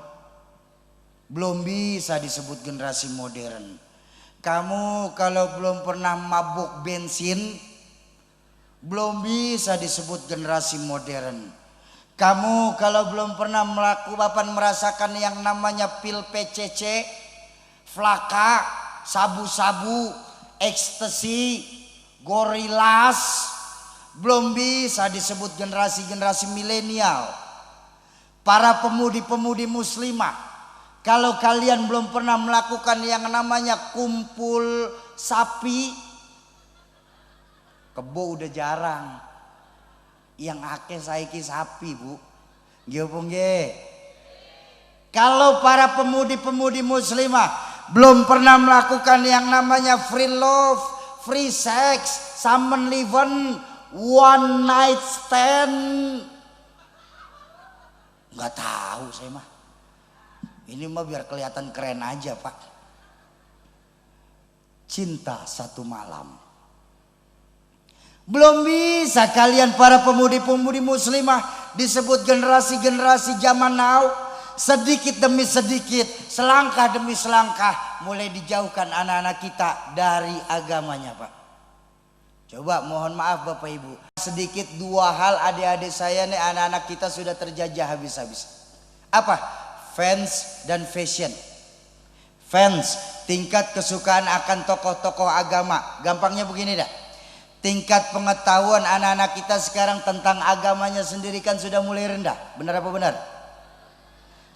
belum bisa disebut generasi modern. Kamu kalau belum pernah mabuk bensin, belum bisa disebut generasi modern. Kamu kalau belum pernah merasakan yang namanya pil PCC, flaka, sabu-sabu, ekstasi, gorilas, belum bisa disebut generasi-generasi milenial. Para pemudi-pemudi muslimah, kalau kalian belum pernah melakukan yang namanya kumpul sapi, kebo udah jarang. Yang akeh saiki sapi Bu. Nggih. Kalau para pemudi-pemudi muslimah belum pernah melakukan yang namanya free love, free sex, summon liven, one night stand, nggak tahu saya mah. Ini mah biar kelihatan keren aja Pak. Cinta satu malam. Belum bisa kalian para pemudi-pemudi muslimah disebut generasi-generasi zaman now. Sedikit demi sedikit, selangkah demi selangkah mulai dijauhkan anak-anak kita dari agamanya Pak. Coba mohon maaf Bapak Ibu, sedikit dua hal adik-adik saya nih, anak-anak kita sudah terjajah habis-habis. Apa? Fans dan fashion. Fans, tingkat kesukaan akan tokoh-tokoh agama. Gampangnya begini dah, tingkat pengetahuan anak-anak kita sekarang tentang agamanya sendiri kan sudah mulai rendah. Benar apa benar?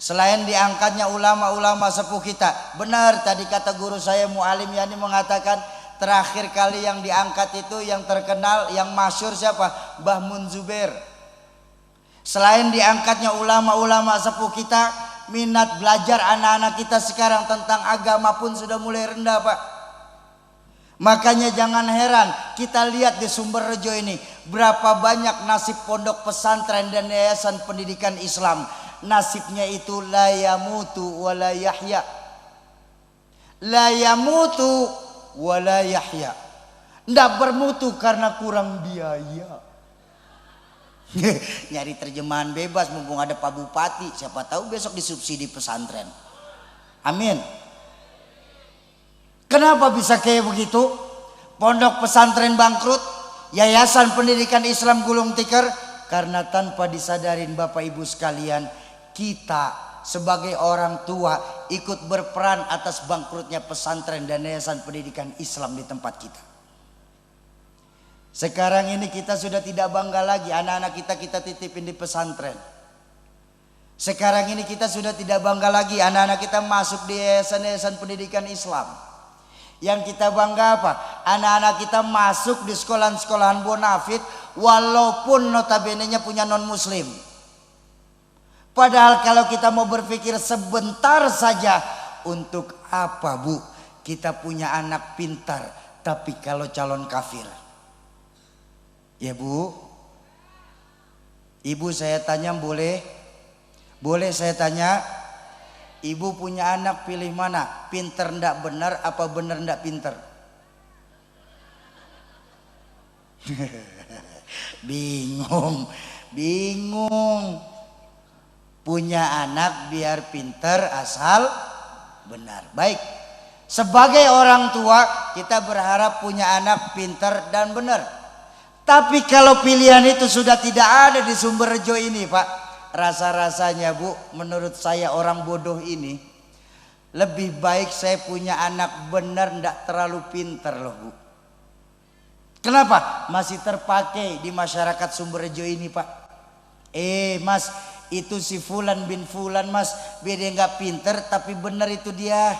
Selain diangkatnya ulama-ulama sepuh kita, benar tadi kata guru saya Mu'alim Yani mengatakan terakhir kali yang diangkat itu yang terkenal, yang masyhur siapa? Mbah Mun Zubair. Selain diangkatnya ulama-ulama sepuh kita, minat belajar anak-anak kita sekarang tentang agama pun sudah mulai rendah Pak. Makanya jangan heran kita lihat di Sumberrejo ini berapa banyak nasib pondok pesantren dan yayasan pendidikan Islam. Nasibnya itu la yamutu wa la yahya. La yamutu wa la yahya. Nggak bermutu karena kurang biaya. Nyari terjemahan bebas mumpung ada Pak Bupati. Siapa tahu besok disubsidi pesantren. Amin. Kenapa bisa kayak begitu? Pondok pesantren bangkrut, yayasan pendidikan Islam gulung tikar, karena tanpa disadarin Bapak Ibu sekalian, kita sebagai orang tua ikut berperan atas bangkrutnya pesantren dan yayasan pendidikan Islam di tempat kita. Sekarang ini kita sudah tidak bangga lagi anak-anak kita titipin di pesantren. Sekarang ini kita sudah tidak bangga lagi anak-anak kita masuk di yayasan-yayasan pendidikan Islam. Yang kita bangga apa? Anak-anak kita masuk di sekolahan-sekolahan bonafit walaupun notabene-nya punya non muslim. Padahal kalau kita mau berpikir sebentar saja, untuk apa Bu kita punya anak pintar tapi kalau calon kafir? Ya Bu, Ibu saya tanya boleh? Boleh saya tanya? Ibu punya anak pilih mana? Pinter ndak benar apa benar ndak pinter? Bingung. Punya anak biar pinter asal benar. Baik. Sebagai orang tua kita berharap punya anak pinter dan benar. Tapi kalau pilihan itu sudah tidak ada di Sumberrejo ini Pak, rasa-rasanya Bu, menurut saya orang bodoh ini lebih baik saya punya anak benar ndak terlalu pinter loh Bu. Kenapa? Masih terpakai di masyarakat Sumberrejo ini Pak. Mas, itu si Fulan bin Fulan Mas, beda nggak pinter tapi benar itu dia.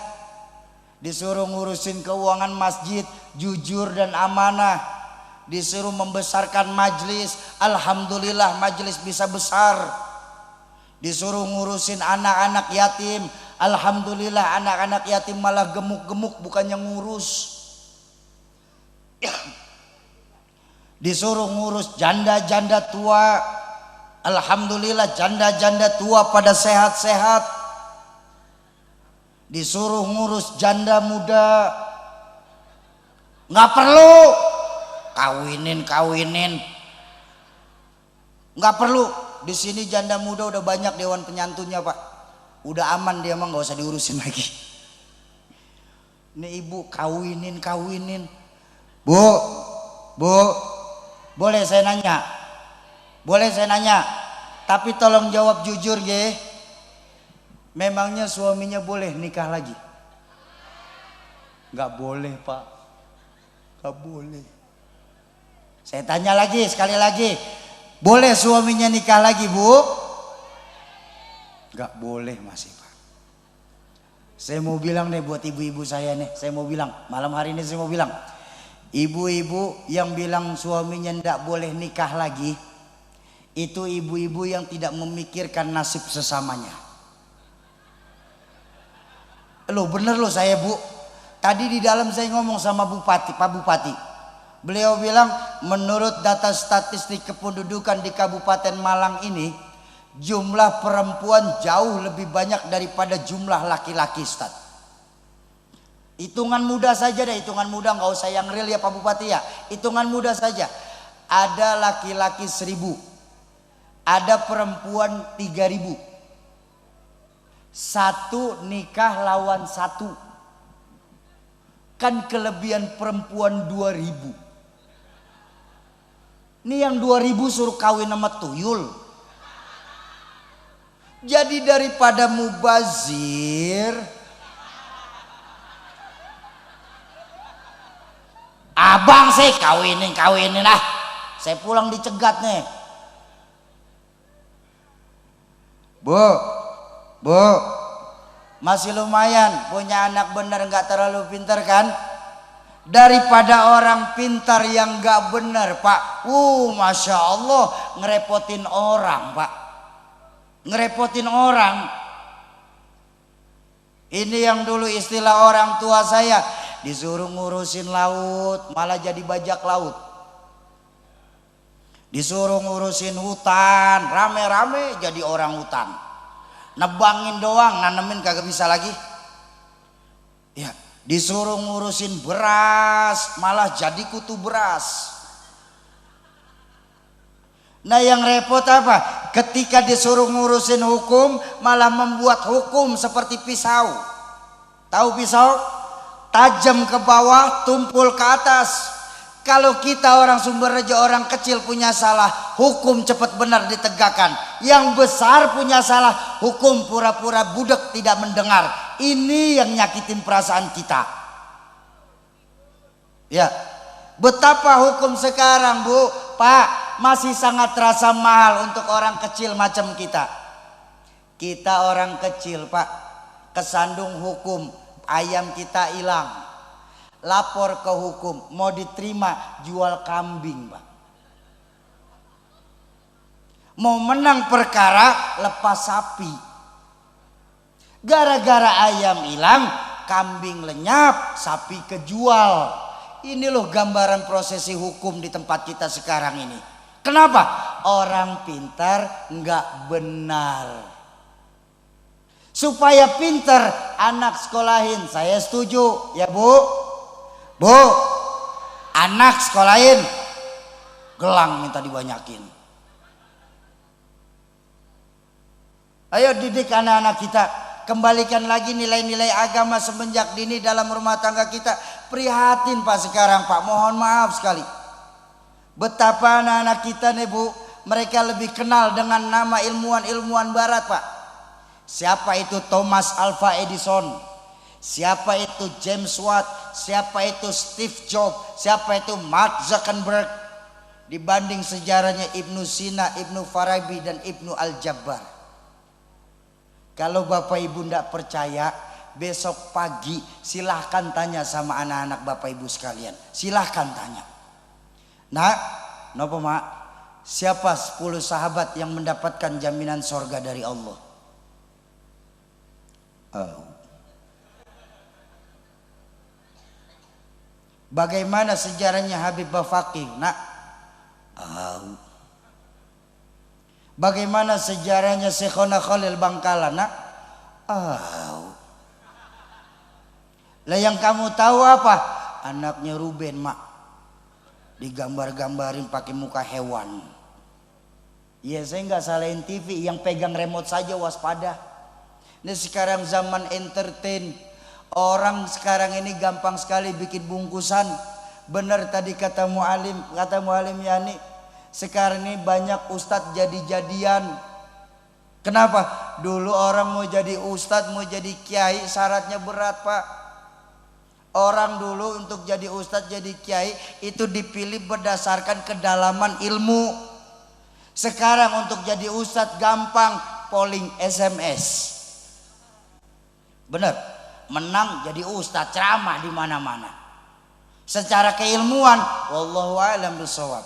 Disuruh ngurusin keuangan masjid, jujur dan amanah. Disuruh membesarkan majlis, alhamdulillah majlis bisa besar. Disuruh ngurusin anak-anak yatim, alhamdulillah anak-anak yatim malah gemuk-gemuk bukannya ngurus. Disuruh ngurus janda-janda tua, alhamdulillah janda-janda tua pada sehat-sehat. Disuruh ngurus janda muda, nggak perlu kawinin, nggak perlu. Di sini janda muda udah banyak dewan penyantunya Pak, udah aman dia mah nggak usah diurusin lagi. Ini ibu kawinin. Bu, boleh saya nanya? Boleh saya nanya? Tapi tolong jawab jujur ge. Memangnya suaminya boleh nikah lagi? Nggak boleh Pak, nggak boleh. Saya tanya lagi sekali lagi, boleh suaminya nikah lagi Bu? Nggak boleh masih Pak. Saya mau bilang nih buat ibu-ibu saya nih, saya mau bilang malam hari ini saya mau bilang, ibu-ibu yang bilang suaminya nggak boleh nikah lagi, itu ibu-ibu yang tidak memikirkan nasib sesamanya. Loh bener loh saya Bu. Tadi di dalam saya ngomong sama Bupati, Pak Bupati. Beliau bilang menurut data statistik kependudukan di Kabupaten Malang ini, jumlah perempuan jauh lebih banyak daripada jumlah laki-laki Ustaz. Hitungan mudah saja deh, hitungan mudah, nggak usah yang real ya Pak Bupati ya. Hitungan mudah saja. Ada laki-laki 1000, ada perempuan 3000. Satu nikah lawan satu. Kan kelebihan perempuan 2000. Ini yang 2000 suruh kawin sama tuyul. Jadi daripada mubazir, abang saya kawinin lah. Saya pulang dicegat nih. Bu, masih lumayan punya anak bener, nggak terlalu pintar kan? Daripada orang pintar yang nggak bener Pak. Masya Allah, ngerepotin orang Pak, ngerepotin orang. Ini yang dulu istilah orang tua saya, disuruh ngurusin laut malah jadi bajak laut. Disuruh ngurusin hutan, rame-rame jadi orang hutan. Nebangin doang, nanemin kagak bisa lagi. Ya, disuruh ngurusin beras, malah jadi kutu beras. Nah yang repot apa? Ketika disuruh ngurusin hukum, malah membuat hukum seperti pisau. Tahu pisau? Tajam ke bawah, tumpul ke atas. Kalau kita orang Sumberjo, orang kecil punya salah, hukum cepat benar ditegakkan. Yang besar punya salah, hukum pura-pura budek tidak mendengar. Ini yang nyakitin perasaan kita. Ya, betapa hukum sekarang, Bu, Pak, masih sangat terasa mahal untuk orang kecil macam kita. Kita orang kecil, Pak, kesandung hukum, ayam kita hilang. Lapor ke hukum, mau diterima jual kambing, Pak. Mau menang perkara lepas sapi. Gara-gara ayam hilang, kambing lenyap, sapi kejual. Ini loh gambaran prosesi hukum di tempat kita sekarang ini. Kenapa? Orang pintar nggak benar. Supaya pintar anak sekolahin, saya setuju, ya Bu. Bu, anak sekolahin, gelang minta dibanyakin. Ayo didik anak-anak kita, kembalikan lagi nilai-nilai agama semenjak dini dalam rumah tangga kita. Prihatin Pak sekarang Pak, mohon maaf sekali. Betapa anak-anak kita nih Bu, mereka lebih kenal dengan nama ilmuwan-ilmuwan barat Pak. Siapa itu Thomas Alva Edison? Siapa itu James Watt? Siapa itu Steve Jobs? Siapa itu Mark Zuckerberg? Dibanding sejarahnya Ibnu Sina, Ibnu Farabi dan Ibnu Al-Jabbar. Kalau Bapak Ibu tidak percaya, besok pagi silahkan tanya sama anak-anak Bapak Ibu sekalian. Silahkan tanya. Nah, napa mak? Siapa 10 sahabat yang mendapatkan jaminan sorga dari Allah? Bagaimana sejarahnya Habib Bafaqih? Nak, bagaimana sejarahnya Syekhona Khalil Bangkalan? Nak, lah yang kamu tahu apa? Anaknya Ruben mak, digambar-gambarin pakai muka hewan. Ya saya nggak salahin TV, yang pegang remote saja waspada. Ini sekarang zaman entertain. Orang sekarang ini gampang sekali bikin bungkusan. Benar tadi kata Mualim Yani, sekarang ini banyak ustadz jadi-jadian. Kenapa? Dulu orang mau jadi ustadz, mau jadi kiai syaratnya berat Pak. Orang dulu untuk jadi ustadz, jadi kiai itu dipilih berdasarkan kedalaman ilmu. Sekarang untuk jadi ustadz gampang, polling SMS. Benar. Menang jadi ustadz, ceramah di mana-mana. Secara keilmuan, wallahu a'lam bishawab.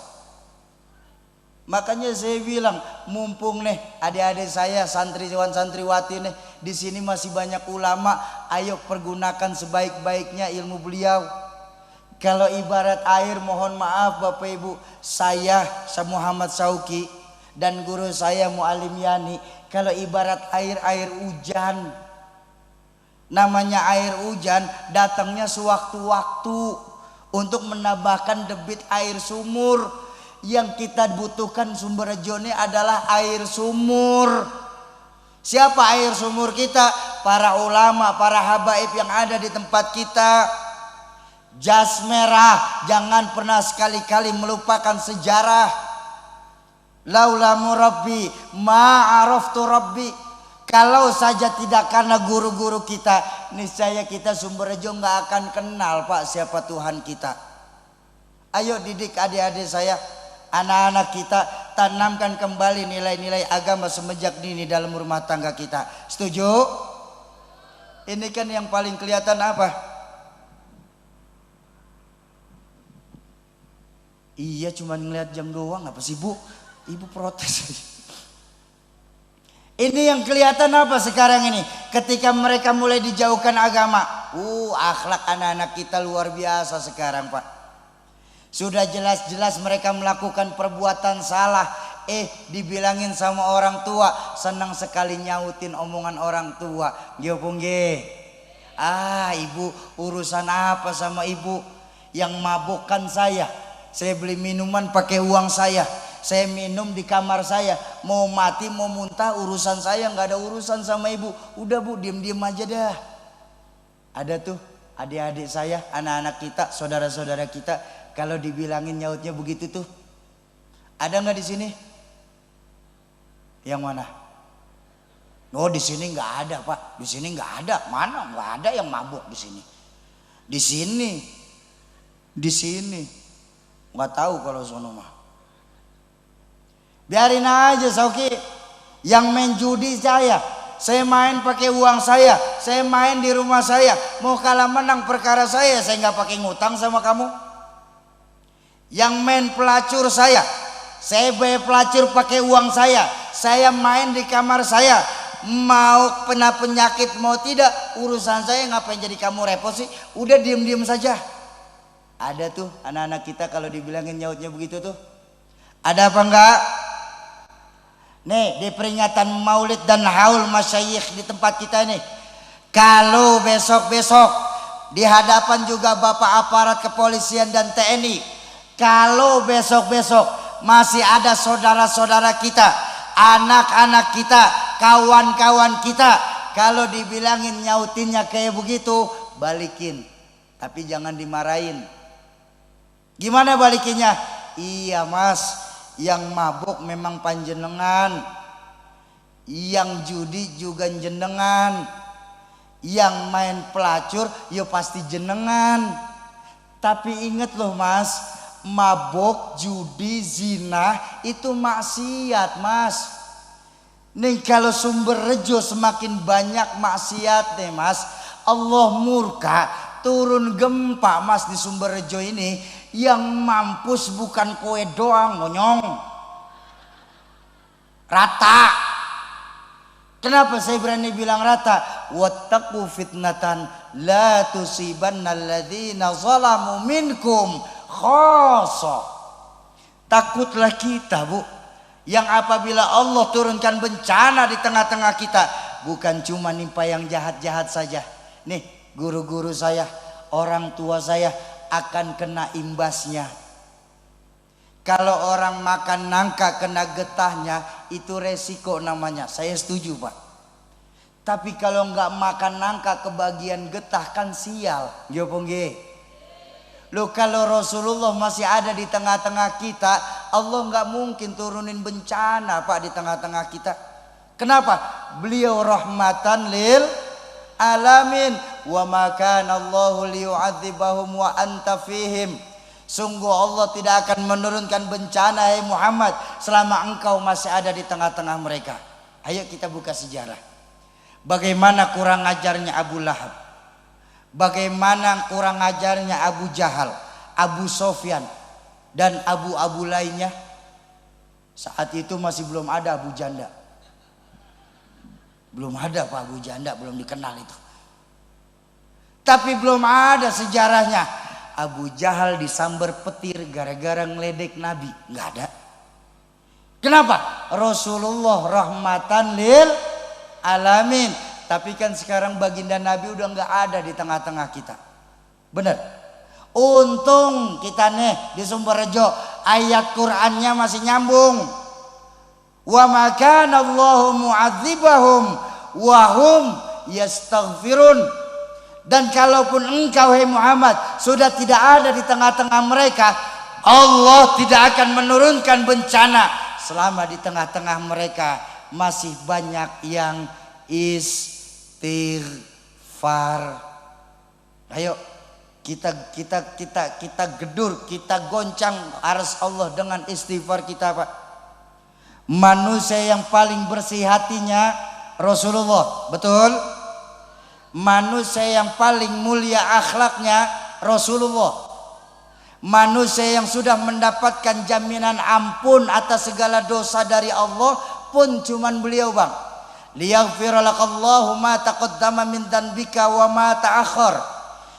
Makanya saya bilang, mumpung nih adik-adik saya santriwan santriwati nih di sini masih banyak ulama, ayo pergunakan sebaik-baiknya ilmu beliau. Kalau ibarat air, mohon maaf Bapak Ibu, saya Muhammad Sauki dan guru saya Mualim Yani, kalau ibarat air hujan. Namanya air hujan datangnya sewaktu-waktu untuk menambahkan debit air sumur. Yang kita butuhkan Sumberjo ini adalah air sumur. Siapa air sumur kita? Para ulama, para habaib yang ada di tempat kita. Jas merah, jangan pernah sekali-kali melupakan sejarah. Laula murabbi ma araftu rabbi. Kalau saja tidak karena guru-guru kita, niscaya kita Sumberjo nggak akan kenal Pak siapa Tuhan kita. Ayo didik adik-adik saya, anak-anak kita, tanamkan kembali nilai-nilai agama semenjak dini dalam rumah tangga kita. Setuju? Ini kan yang paling kelihatan apa? Iya cuma ngeliat jam doang, apa sih Bu? Ibu protes. Ini yang kelihatan apa sekarang ini? Ketika mereka mulai dijauhkan agama. Akhlak anak-anak kita luar biasa sekarang Pak. Sudah jelas-jelas mereka melakukan perbuatan salah, dibilangin sama orang tua, senang sekali nyautin omongan orang tua. Ibu urusan apa sama ibu? Yang mabukkan saya beli minuman pakai uang saya minum di kamar saya, mau mati mau muntah urusan saya, nggak ada urusan sama ibu. Udah Bu, diem aja dah. Ada tuh adik-adik saya, anak-anak kita, saudara-saudara kita, kalau dibilangin nyautnya begitu tuh. Ada nggak di sini? Yang mana? Oh, di sini nggak ada Pak, di sini nggak ada. Mana nggak ada yang mabuk di sini? Di sini nggak tahu kalau sono mah. Biarin aja Sauki. Yang main judi saya main pakai uang saya main di rumah saya. Mau kalah menang perkara saya nggak pakai ngutang sama kamu. Yang main pelacur saya bayar pelacur pakai uang saya main di kamar saya. Mau kena penyakit mau tidak urusan saya, ngapain jadi kamu repot sih? Udah diem saja. Ada tuh anak-anak kita kalau dibilangin nyautnya begitu tuh. Ada apa enggak? Nih di peringatan maulid dan haul masyayikh di tempat kita nih, kalau besok-besok di hadapan juga bapak aparat kepolisian dan TNI, kalau besok-besok masih ada saudara-saudara kita, anak-anak kita, kawan-kawan kita, kalau dibilangin nyautinnya kayak begitu, balikin. Tapi jangan dimarahin. Gimana balikinnya? Iya Mas, yang mabuk memang panjenengan, yang judi juga jenengan, yang main pelacur ya pasti jenengan. Tapi inget loh Mas, mabuk, judi, zina itu maksiat Mas. Nih kalau sumber rejo semakin banyak maksiat nih Mas, Allah murka, turun gempa Mas di sumber rejo ini. Yang mampus bukan kowe doang, monyong, rata. Kenapa saya berani bilang rata? Wattaqu fitnatan la tusibanna alladzina zalamu minkum khassa. Takutlah kita Bu, yang apabila Allah turunkan bencana di tengah-tengah kita, bukan cuma nimpa yang jahat-jahat saja. Nih guru-guru saya, orang tua saya akan kena imbasnya. Kalau orang makan nangka kena getahnya, itu resiko namanya. Saya setuju Pak. Tapi kalau nggak makan nangka kebagian getah kan sial. Loh kalau Rasulullah masih ada di tengah-tengah kita, Allah nggak mungkin turunin bencana Pak di tengah-tengah kita. Kenapa? Beliau rahmatan lil alamin. Wa ma kana Allahu liyu'adzibahum wa anta fihim. Sungguh Allah tidak akan menurunkan bencana hai Muhammad selama engkau masih ada di tengah-tengah mereka. Ayo kita buka sejarah. Bagaimana kurang ajarnya Abu Lahab, bagaimana kurang ajarnya Abu Jahal, Abu Sofyan dan abu-abu lainnya. Saat itu masih belum ada Abu Janda. Belum ada Pak Abu Janda, belum dikenal itu. Tapi belum ada sejarahnya Abu Jahal disambar petir gara-gara ngeledek Nabi. Nggak ada. Kenapa? Rasulullah rahmatan lil alamin. Tapi kan sekarang baginda Nabi udah nggak ada di tengah-tengah kita. Bener. Untung kita nih di Sumberjo ayat Qur'annya masih nyambung. Wa ma kana Allahu mu'adzibahum wa hum yastaghfirun. Dan kalaupun engkau hai Muhammad sudah tidak ada di tengah-tengah mereka, Allah tidak akan menurunkan bencana selama di tengah-tengah mereka masih banyak yang istighfar. Ayo kita gedur, kita goncang arsy Allah dengan istighfar kita Pak. Manusia yang paling bersih hatinya Rasulullah, betul? Manusia yang paling mulia akhlaknya Rasulullah. Manusia yang sudah mendapatkan jaminan ampun atas segala dosa dari Allah pun cuman beliau Bang. liyaghfira lakallahu ma taqaddama min dzanbika wa ma ta'akhkhar.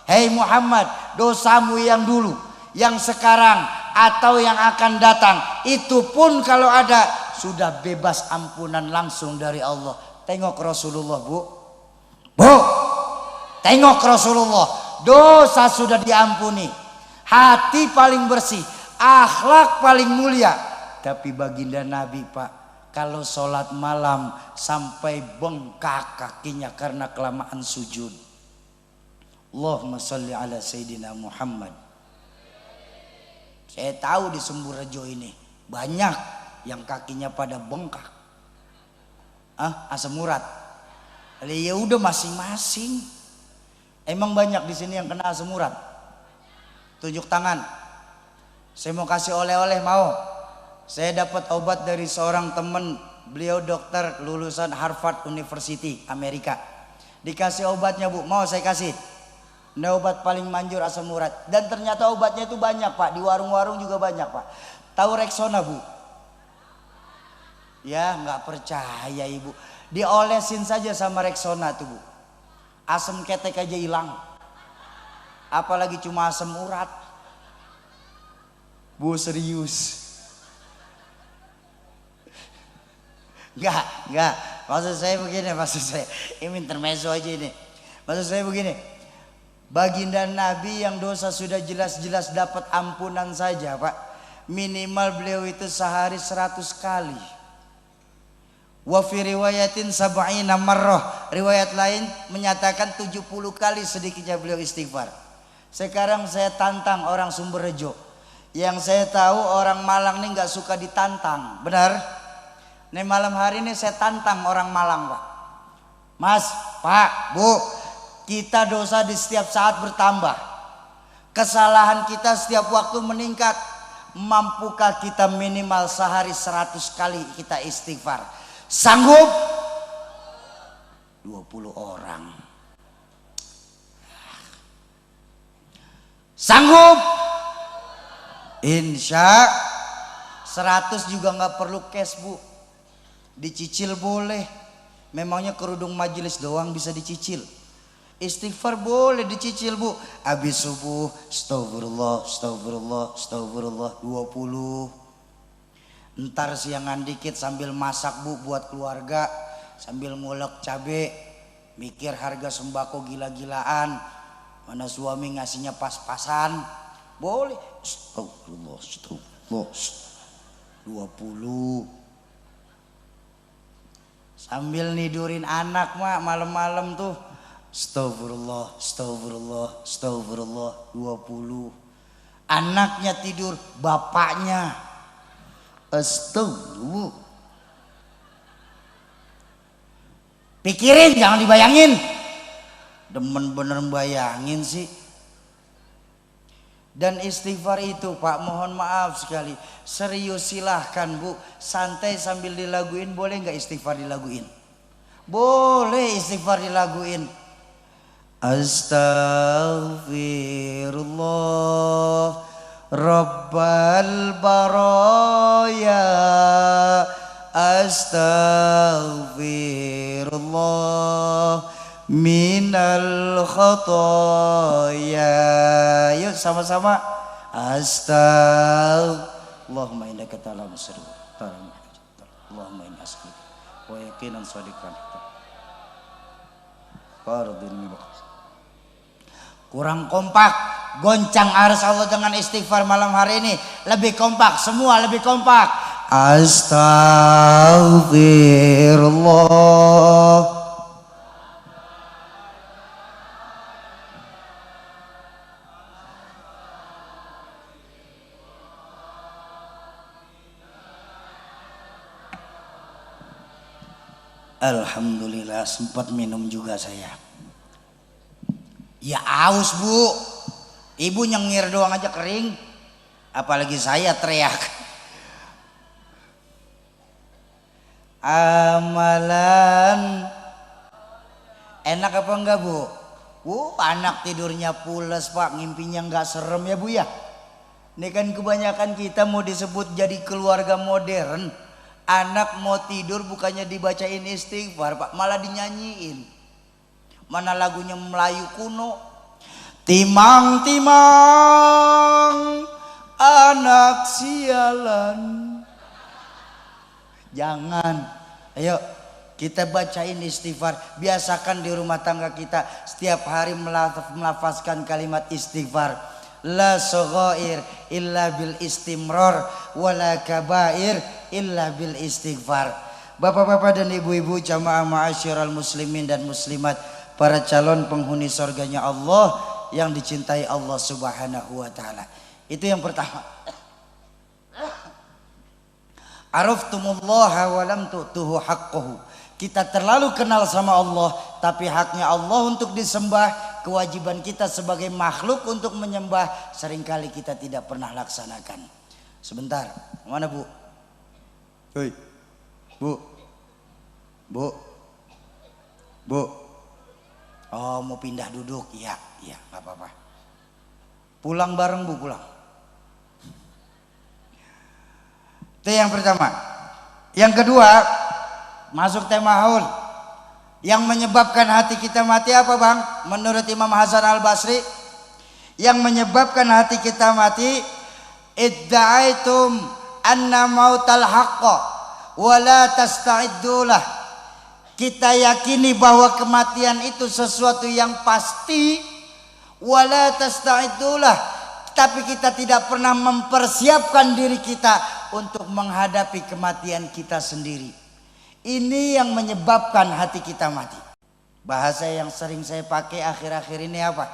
Hei Muhammad, dosamu yang dulu, yang sekarang atau yang akan datang, itu pun kalau ada sudah bebas ampunan langsung dari Allah. Tengok Rasulullah, Bu. Bu, tengok Rasulullah, dosa sudah diampuni, hati paling bersih, akhlak paling mulia. Tapi baginda Nabi, Pak, kalau sholat malam sampai bengkak kakinya karena kelamaan sujud. Allahumma sholli ala Sayyidina Muhammad. Saya tahu di Sumberjo ini banyak yang kakinya pada bengkak. Asam urat. Ya udah masing-masing. Emang banyak di sini yang kena asam urat? Tunjuk tangan. Saya mau kasih oleh-oleh, mau? Saya dapat obat dari seorang teman, beliau dokter lulusan Harvard University Amerika. Dikasih obatnya, Bu, mau saya kasih? Ini obat paling manjur asam urat. Dan ternyata obatnya itu banyak, Pak. Di warung-warung juga banyak, Pak. Tahu Rexona, Bu? Ya nggak percaya Ibu. Diolesin saja sama Rexona tuh, Bu. Asam ketek aja hilang. Apalagi cuma asam urat. Bu, serius. Enggak. Maksud saya begini, ini intermezzo aja ini. Maksud saya begini. Baginda Nabi yang dosa sudah jelas-jelas dapat ampunan saja, Pak. Minimal beliau itu sehari 100 kali. Wa fi riwayatin sab'ina marrah. Riwayat lain menyatakan 70 kali sedikitnya beliau istighfar. Sekarang saya tantang orang Sumberjo. Yang saya tahu orang Malang ini nggak suka ditantang, benar? Nih malam hari ini saya tantang orang Malang, Pak. Mas, Pak, Bu, kita dosa di setiap saat bertambah. Kesalahan kita setiap waktu meningkat. Mampukah kita minimal sehari 100 kali kita istighfar? Sanggup? 20 orang. Sanggup? Insya 100 juga nggak perlu cash, Bu. Dicicil boleh. Memangnya kerudung majelis doang bisa dicicil. Istighfar boleh dicicil, Bu. Habis subuh astagfirullah 20. Ntar siangan dikit sambil masak, Bu, buat keluarga, sambil ngulek cabe, mikir harga sembako gila-gilaan, mana suami ngasihnya pas-pasan, boleh. Astagfirullah 20. Sambil nidurin anak, Mak, malam-malam tuh. Astagfirullah 20. Anaknya tidur, bapaknya astagfirullah. Pikirin, jangan dibayangin. Demen bener bayangin sih. Dan istighfar itu, Pak, mohon maaf sekali, serius silahkan, Bu, santai sambil dilaguin. Boleh nggak istighfar dilaguin? Boleh istighfar dilaguin. Astaghfirullah Rabbal baraya, astaghfirullah minal khotoya. Yuk sama-sama. Allahumma innaka ta'lamu sirri Allahumma inni as'aluka wa yaqinan shadiqan fardin. Kurang kompak, goncang arus Allah dengan istighfar malam hari ini. Lebih kompak, semua lebih kompak. Astaghfirullah. Alhamdulillah sempat minum juga saya. Ya aus, Bu. Ibu nyengir doang aja kering. Apalagi saya teriak. Amalan enak apa enggak, Bu? Anak tidurnya pules, Pak, ngimpinya enggak serem ya, Bu ya. Ini kan kebanyakan kita mau disebut jadi keluarga modern. Anak mau tidur bukannya dibacain istighfar Pak, malah dinyanyiin. Mana lagunya Melayu kuno. Timang-timang anak sialan. Jangan. Ayo kita bacain istighfar. Biasakan di rumah tangga kita setiap hari melafazkan kalimat istighfar. La saghair illa bil istimrar wala kabair illa bil istighfar. Bapak-bapak dan ibu-ibu jamaah ma'asyiral muslimin dan muslimat, para calon penghuni surganya Allah yang dicintai Allah Subhanahu wa taala. Itu yang pertama. Araftumullaha wa lam tu'tuhu haqqahu. Kita terlalu kenal sama Allah, tapi haknya Allah untuk disembah, kewajiban kita sebagai makhluk untuk menyembah, seringkali kita tidak pernah laksanakan. Sebentar, mana Bu? Hei, Bu. Oh, mau pindah duduk? Iya, nggak apa-apa. Pulang bareng Bu, pulang. Itu yang pertama. Yang kedua, masuk tema haul. Yang menyebabkan hati kita mati apa Bang? Menurut Imam Hasan Al-Basri, yang menyebabkan hati kita mati, idda'aitum anna mautal haqqa wa la tasta'iddulah. Kita yakini bahwa kematian itu sesuatu yang pasti, wa la tasta'iddulah, tapi kita tidak pernah mempersiapkan diri kita untuk menghadapi kematian kita sendiri. Ini yang menyebabkan hati kita mati. Bahasa yang sering saya pakai akhir-akhir ini apa?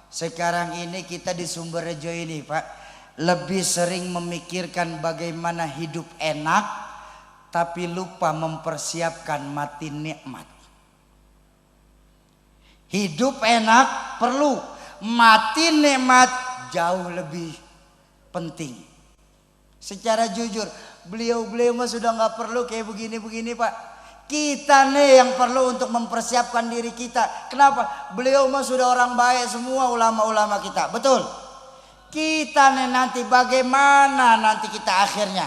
Sekarang ini kita di Sumberjo ini Pak, lebih sering memikirkan bagaimana hidup enak, tapi lupa mempersiapkan mati nikmat. Hidup enak perlu, mati nikmat jauh lebih penting. Secara jujur, beliau mah sudah nggak perlu kayak begini Pak. Kita nih yang perlu untuk mempersiapkan diri kita. Kenapa? Beliau mah sudah orang baik semua, ulama-ulama kita, betul. Kita nih nanti bagaimana nanti kita akhirnya?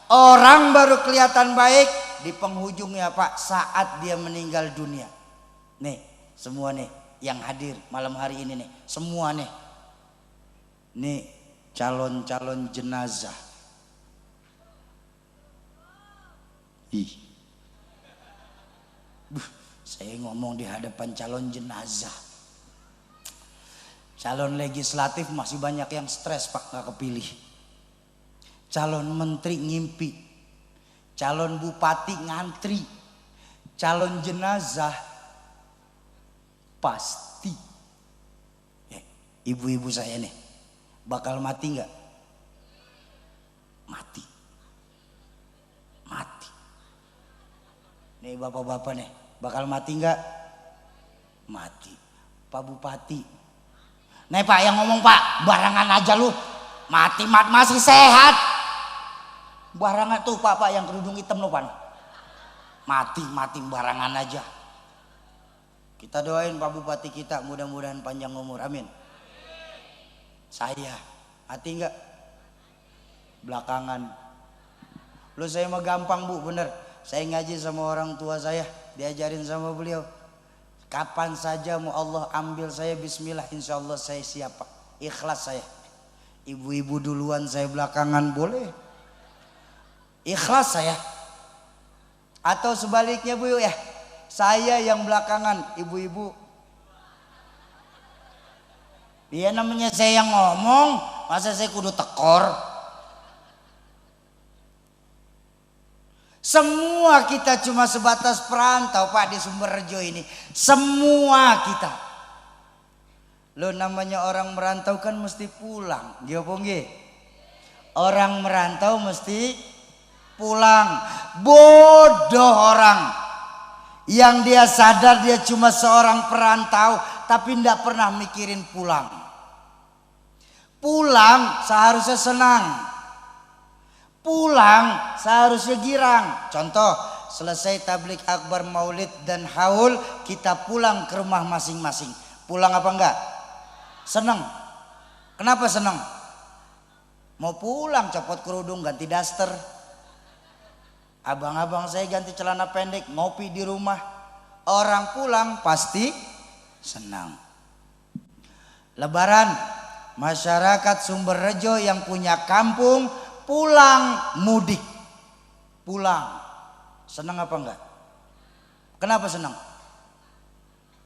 Orang baru kelihatan baik di penghujungnya Pak, saat dia meninggal dunia. Nih semua nih yang hadir malam hari ini nih, semua nih calon-calon jenazah. Saya ngomong di hadapan calon jenazah. Calon legislatif masih banyak yang stres Pak, gak kepilih. Calon menteri ngimpi, calon bupati ngantri, calon jenazah pasti. Ibu-ibu saya nih bakal mati nggak? Mati. Nih bapak-bapak nih bakal mati nggak? Mati. Pak Bupati. Nih Pak yang ngomong Pak, barangan aja lu. Mati masih sehat. Barangan tuh Pak yang kerudung hitam lu Pak. Mati barangan aja. Kita doain Pak Bupati kita mudah-mudahan panjang umur, amin. Saya mati nggak? Belakangan. Lu saya mah gampang Bu, bener. Saya ngaji sama orang tua saya, diajarin sama beliau. Kapan saja mau Allah ambil saya, bismillah, insya Allah saya siap Pak. Ikhlas saya. Ibu-ibu duluan, saya belakangan, boleh. Ikhlas saya. Atau sebaliknya Bu ya, saya yang belakangan, ibu-ibu. Dia namanya saya yang ngomong, masa saya kudu tekor? Semua kita cuma sebatas perantau Pak di Sumberjo ini. Semua kita. Lo namanya orang merantau kan mesti pulang. Gimana? Orang merantau mesti pulang. Bodoh orang yang dia sadar dia cuma seorang perantau tapi tidak pernah mikirin pulang. Pulang seharusnya senang. Pulang seharusnya girang. Contoh, selesai tablik akbar, maulid dan haul, kita pulang ke rumah masing-masing. Pulang apa enggak? Seneng. Kenapa seneng? Mau pulang, copot kerudung, ganti daster. Abang-abang saya ganti celana pendek, ngopi di rumah. Orang pulang pasti senang. Lebaran, masyarakat Sumberrejo yang punya kampung pulang mudik. Pulang. Senang apa enggak? Kenapa senang?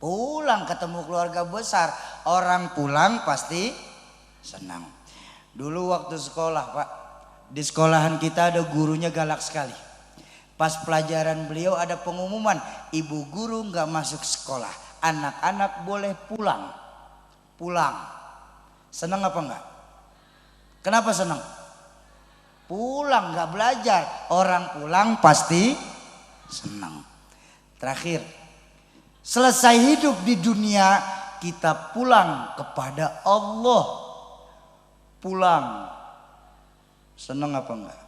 Pulang ketemu keluarga besar. Orang pulang pasti senang. Dulu waktu sekolah Pak, di sekolahan kita ada gurunya galak sekali. Pas pelajaran beliau ada pengumuman, ibu guru nggak masuk sekolah, anak-anak boleh pulang. Pulang. Senang apa enggak? Kenapa senang? Pulang nggak belajar. Orang pulang pasti senang. Terakhir, selesai hidup di dunia kita pulang kepada Allah. Pulang. Senang apa enggak?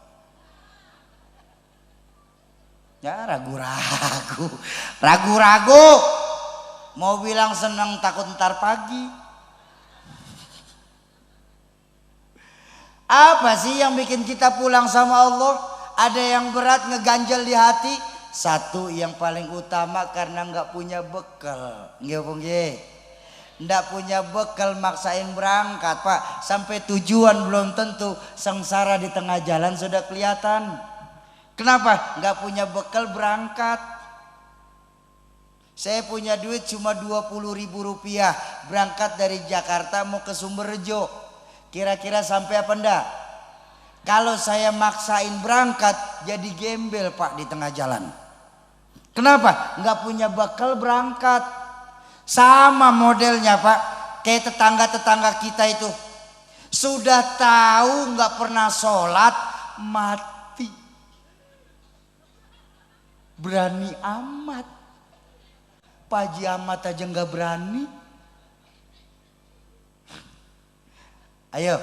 Ya ragu-ragu. Ragu-ragu. Mau bilang senang takut ntar pagi. Apa sih yang bikin kita pulang sama Allah? Ada yang berat ngeganjel di hati. Satu yang paling utama karena nggak punya bekal. Nggak punya bekal maksain berangkat Pak. Sampai tujuan belum tentu, sengsara di tengah jalan sudah kelihatan. Kenapa? Nggak punya bekal berangkat. Saya punya duit cuma 20.000 rupiah. Berangkat dari Jakarta mau ke Sumberrejo. Kira-kira sampai apa enggak? Kalau saya maksain berangkat jadi gembel Pak di tengah jalan. Kenapa? Nggak punya bekal berangkat. Sama modelnya Pak. Kayak tetangga-tetangga kita itu. Sudah tahu nggak pernah sholat, mati. Berani amat. Pak Haji Ahmad aja nggak berani. Ayo,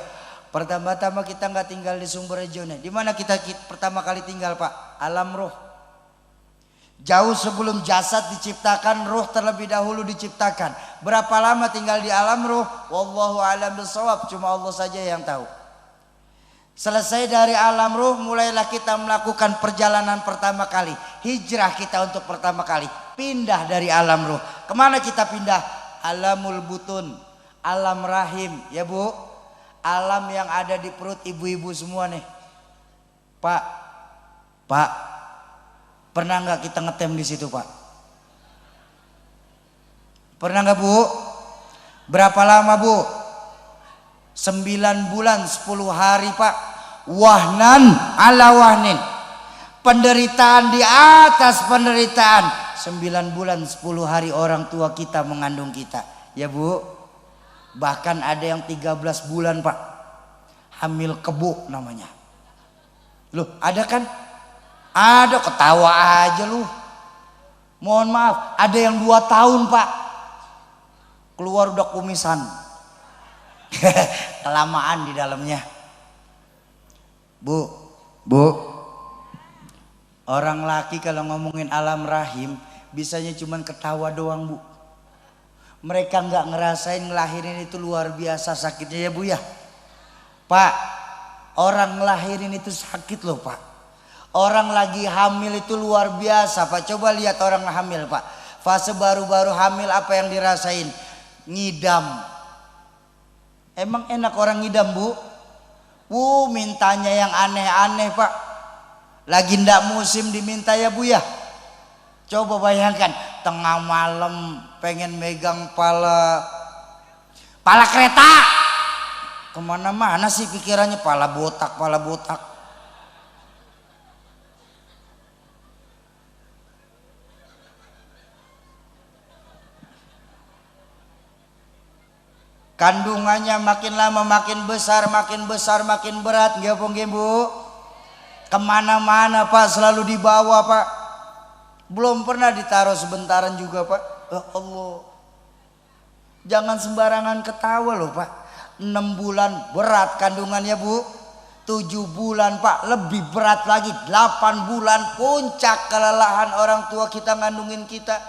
pertama-tama kita nggak tinggal di Sumberrejo nih. Di mana kita pertama kali tinggal Pak? Alam roh. Jauh sebelum jasad diciptakan, roh terlebih dahulu diciptakan. Berapa lama tinggal di alam roh? Wallahu a'lam bishawab. Cuma Allah saja yang tahu. Selesai dari alam roh, mulailah kita melakukan perjalanan pertama kali. Hijrah kita untuk pertama kali. Pindah dari alam roh. Kemana kita pindah? Alamul butun. Alam rahim. Ya Bu? Alam yang ada di perut ibu-ibu semua nih. Pak. Pernah nggak kita ngetem di situ Pak? Pernah nggak Bu? Berapa lama Bu? 9 bulan 10 hari Pak. Wahnan ala wahnin. Penderitaan di atas penderitaan. 9 bulan 10 hari orang tua kita mengandung kita. Ya Bu? Bahkan ada yang 13 bulan Pak. Hamil kebo namanya. Loh ada kan? Ada, ketawa aja lu. Mohon maaf, ada yang 2 tahun Pak. Keluar udah kumisan. Kelamaan di dalamnya. Bu. Orang laki kalau ngomongin alam rahim bisanya cuman ketawa doang Bu. Mereka nggak ngerasain ngelahirin itu luar biasa sakitnya ya Bu ya. Pak, orang ngelahirin itu sakit loh Pak. Orang lagi hamil itu luar biasa Pak. Coba lihat orang hamil Pak. Fase baru-baru hamil apa yang dirasain? Ngidam. Emang enak orang ngidam Bu? Mintanya yang aneh-aneh Pak. Lagi ndak musim diminta ya Bu ya. Coba bayangkan tengah malam pengen megang pala kereta. Kemana-mana sih pikirannya pala botak. Kandungannya makin lama makin besar makin berat. Nggih Bu? Kemana-mana Pak selalu dibawa Pak. Belum pernah ditaruh sebentaran juga Pak. Ya Allah. Jangan sembarangan ketawa loh Pak. 6 bulan berat kandungannya Bu. 7 bulan Pak lebih berat lagi. 8 bulan puncak kelelahan orang tua kita ngandungin kita.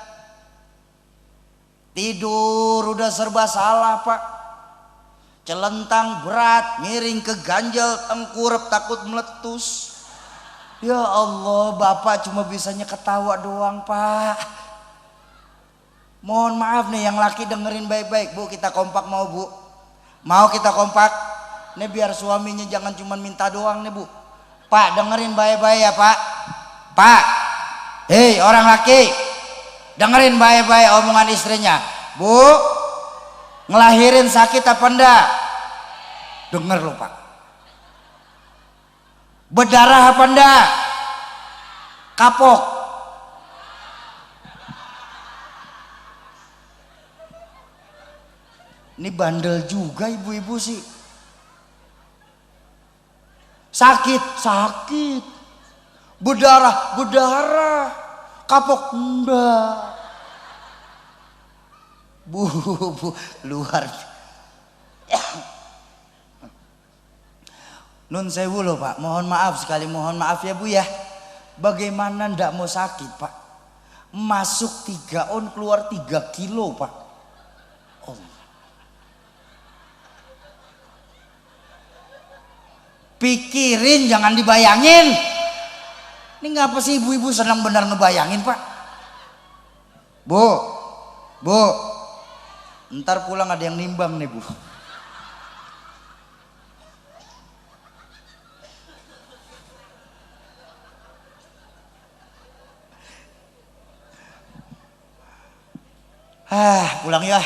Tidur udah serba salah Pak. Celentang berat, miring ke ganjel, tengkurap takut meletus. Ya Allah, Bapak cuma bisanya ketawa doang, Pak. Mohon maaf nih yang laki dengerin baik-baik. Bu, kita kompak mau, Bu? Mau kita kompak? Nih biar suaminya jangan cuma minta doang nih, Bu. Pak, dengerin baik-baik ya, Pak. Pak. Hei, orang laki. Dengerin baik-baik omongan istrinya. Bu, ngelahirin sakit apa enggak? Denger lo, Pak. Berdarah apa enggak? Kapok. Ini bandel juga ibu-ibu sih. Sakit, sakit. Berdarah, berdarah. Kapok enggak. Bu, luar. Nun sewu loh, Pak. Mohon maaf sekali, mohon maaf ya, Bu ya. Bagaimana ndak mau sakit, Pak? Masuk 3 on keluar 3 kilo, Pak. Oh. Pikirin, jangan dibayangin. Ini ngapa sih ibu-ibu senang benar ngebayangin, Pak? Bu, Bu, ntar pulang ada yang nimbang nih, Bu. Pulang ya.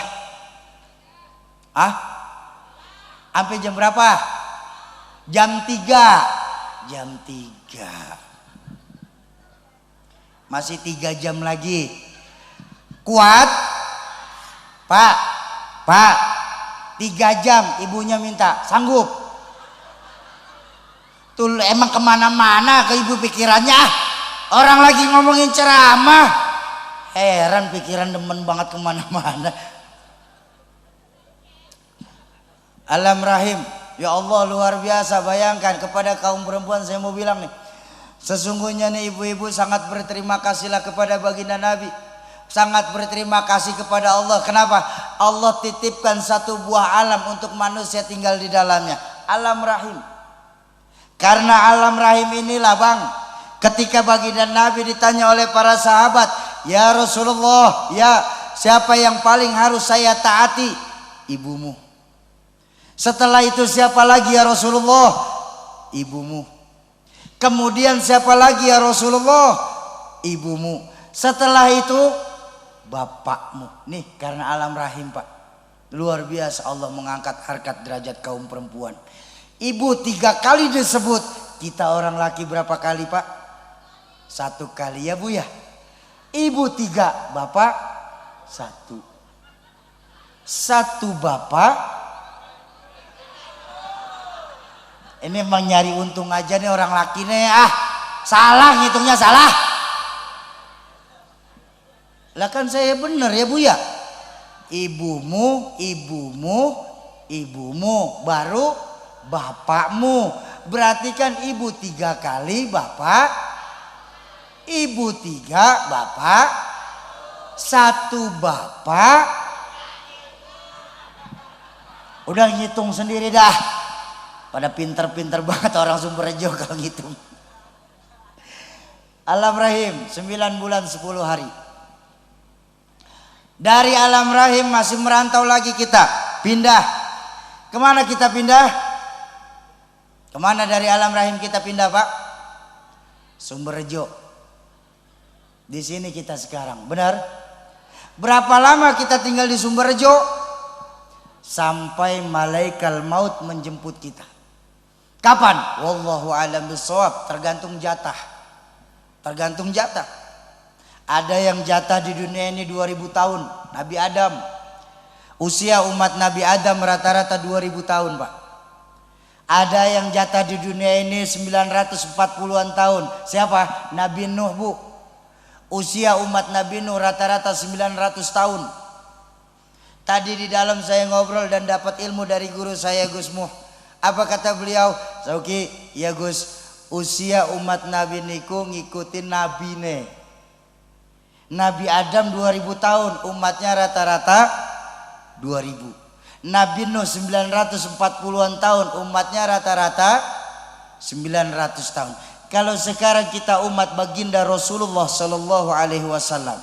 Sampai jam berapa? Jam 3. Jam 3. Masih 3 jam lagi. Kuat? Pak, 3 jam ibunya minta. Sanggup? Tuh emang kemana-mana ke ibu pikirannya. Orang lagi ngomongin ceramah. Heran pikiran demen banget kemana-mana. Alam rahim. Ya Allah, luar biasa. Bayangkan kepada kaum perempuan saya mau bilang nih. Sesungguhnya nih ibu-ibu sangat berterima kasihlah kepada baginda Nabi. Sangat berterima kasih kepada Allah. Kenapa? Allah titipkan satu buah alam untuk manusia tinggal di dalamnya. Alam rahim. Karena alam rahim inilah, Bang, ketika baginda Nabi ditanya oleh para sahabat, ya Rasulullah, ya siapa yang paling harus saya taati? Ibumu. Setelah itu siapa lagi ya Rasulullah? Ibumu. Kemudian siapa lagi ya Rasulullah? Ibumu. Setelah itu bapakmu. Nih karena alam rahim, Pak. Luar biasa Allah mengangkat harkat derajat kaum perempuan. Ibu 3 kali disebut. Kita orang laki berapa kali, Pak? 1 kali ya, Bu ya. Ibu 3, bapak 1. 1 bapak. Ini emang nyari untung aja nih orang laki nih. Salah ngitungnya, salah. Lah kan saya bener ya, Bu ya. Ibumu, ibumu, ibumu, baru bapakmu. Berarti kan ibu 3 kali, bapak. Ibu 3, bapak 1, bapak. Udah ngitung sendiri dah. Pada pinter-pinter banget orang Sumberjo kalau ngitung. Alam rahim 9 bulan 10 hari. Dari alam rahim masih merantau lagi kita. Pindah. Kemana kita pindah? Kemana dari alam rahim kita pindah, Pak? Sumberjo. Di sini kita sekarang. Benar? Berapa lama kita tinggal di Sumberjo? Sampai malaikat maut menjemput kita. Kapan? Wallahu a'lam bishawab. Tergantung jatah. Tergantung jatah. Ada yang jatah di dunia ini 2000 tahun. Nabi Adam. Usia umat Nabi Adam rata-rata 2000 tahun, Pak. Ada yang jatah di dunia ini 940-an tahun. Siapa? Nabi Nuh, Bu. Usia umat Nabi Nuh rata-rata 900 tahun. Tadi di dalam saya ngobrol dan dapat ilmu dari guru saya, Gus Muh. Apa kata beliau? Sauki, ya Gus, usia umat Nabi niku ngikutin Nabi nih. Nabi Adam 2000 tahun, umatnya rata-rata 2000. Nabi Nuh 940-an tahun, umatnya rata-rata 900 tahun. Kalau sekarang kita umat baginda Rasulullah Sallallahu Alaihi Wasallam,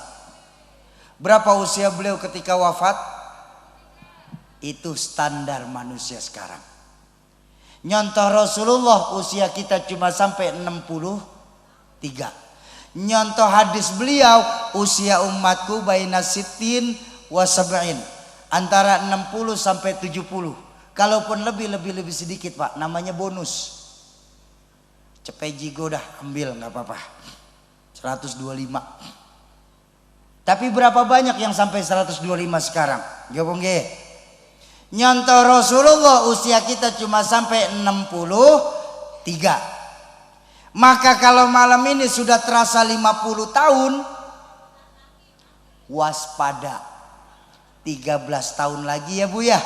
berapa usia beliau ketika wafat? Itu standar manusia sekarang. Nyontoh Rasulullah usia kita cuma sampai 63. Nyontoh hadis beliau usia umatku baina sittin wa sab'in, antara 60 sampai 70. Kalaupun lebih sedikit Pak, namanya bonus. Cepejigo dah ambil nggak apa-apa. 125. Tapi berapa banyak yang sampai 125 sekarang? Jawab nggih. Nyontoh Rasulullah usia kita cuma sampai 63. Maka kalau malam ini sudah terasa 50 tahun, waspada. 13 tahun lagi ya Bu ya.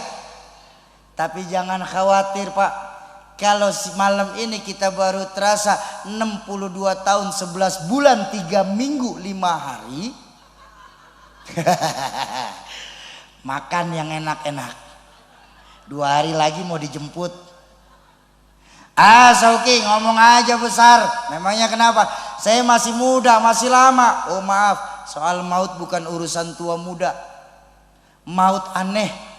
Tapi jangan khawatir Pak. Kalau malam ini kita baru terasa 62 tahun 11 bulan 3 minggu 5 hari. Makan yang enak-enak. 2 hari lagi mau dijemput. Sauki ngomong aja besar. Memangnya kenapa? Saya masih muda, masih lama. Oh maaf, soal maut bukan urusan tua muda. Maut aneh.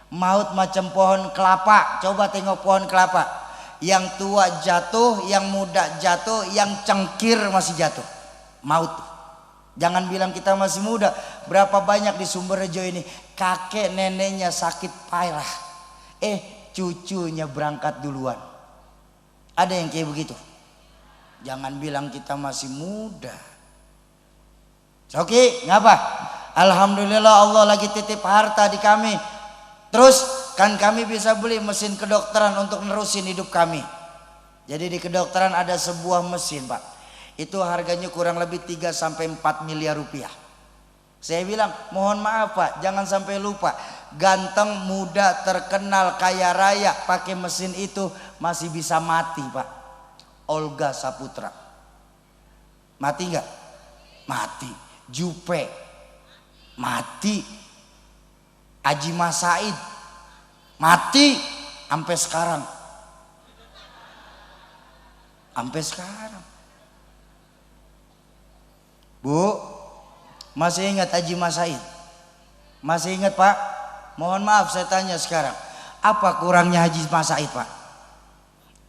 Maut macam pohon kelapa. Coba tengok pohon kelapa. Yang tua jatuh, yang muda jatuh, yang cengkir masih jatuh. Maut. Jangan bilang kita masih muda. Berapa banyak di Sumberjo ini kakek neneknya sakit parah, cucunya berangkat duluan. Ada yang kayak begitu. Jangan bilang kita masih muda. Oke, ngapa? Alhamdulillah Allah lagi titip harta di kami. Terus kan kami bisa beli mesin kedokteran untuk nerusin hidup kami. Jadi di kedokteran ada sebuah mesin Pak. Itu harganya kurang lebih 3 sampai 4 miliar rupiah. Saya bilang mohon maaf Pak, jangan sampai lupa. Ganteng, muda, terkenal, kaya raya pakai mesin itu masih bisa mati Pak. Olga Saputra. Mati nggak? Mati. Jupe mati. Haji Mas Said mati sampai sekarang. Sampai sekarang. Bu, masih ingat Haji Mas Said? Masih ingat Pak? Mohon maaf saya tanya sekarang. Apa kurangnya Haji Mas Said Pak?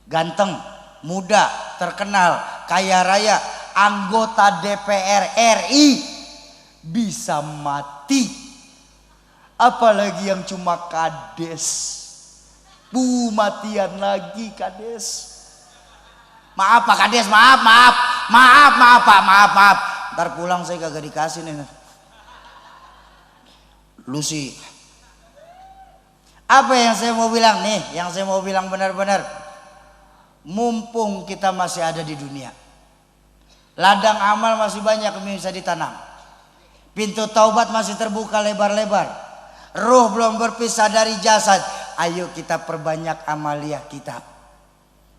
Ganteng, muda, terkenal, kaya raya, anggota DPR RI, bisa mati. Apalagi yang cuma kades. Bu, matian lagi kades. Maaf Pak Kades, maaf Pak. Ntar pulang saya kagak dikasih nih. Lu sih. Apa yang saya mau bilang nih? Yang saya mau bilang benar-benar. Mumpung kita masih ada di dunia. Ladang amal masih banyak yang bisa ditanam. Pintu taubat masih terbuka lebar-lebar. Ruh belum berpisah dari jasad. Ayo kita perbanyak amalia kita.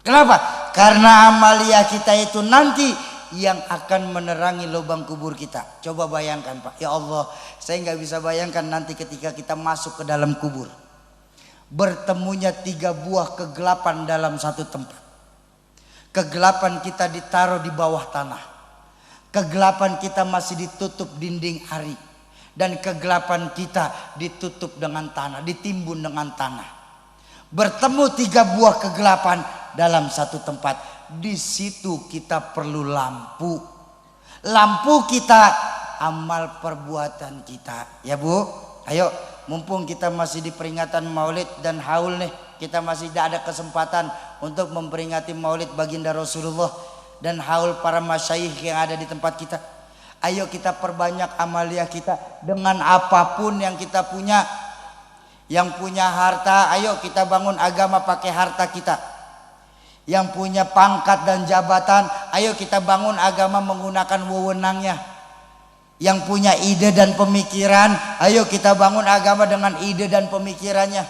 Kenapa? Karena amalia kita itu nanti yang akan menerangi lubang kubur kita. Coba bayangkan Pak. Ya Allah, saya nggak bisa bayangkan nanti ketika kita masuk ke dalam kubur. Bertemunya 3 buah kegelapan dalam satu tempat. Kegelapan kita ditaruh di bawah tanah. Kegelapan kita masih ditutup dinding ari. Dan kegelapan kita ditutup dengan tanah, ditimbun dengan tanah. Bertemu 3 buah kegelapan dalam satu tempat. Di situ kita perlu lampu. Lampu kita amal perbuatan kita. Ya Bu, ayo mumpung kita masih di peringatan Maulid dan haul nih, kita masih ada kesempatan untuk memperingati Maulid baginda Rasulullah dan haul para masyayikh yang ada di tempat kita. Ayo kita perbanyak amalia kita dengan apapun yang kita punya. Yang punya harta, ayo kita bangun agama pakai harta kita. Yang punya pangkat dan jabatan, ayo kita bangun agama menggunakan wewenangnya. Yang punya ide dan pemikiran, ayo kita bangun agama dengan ide dan pemikirannya.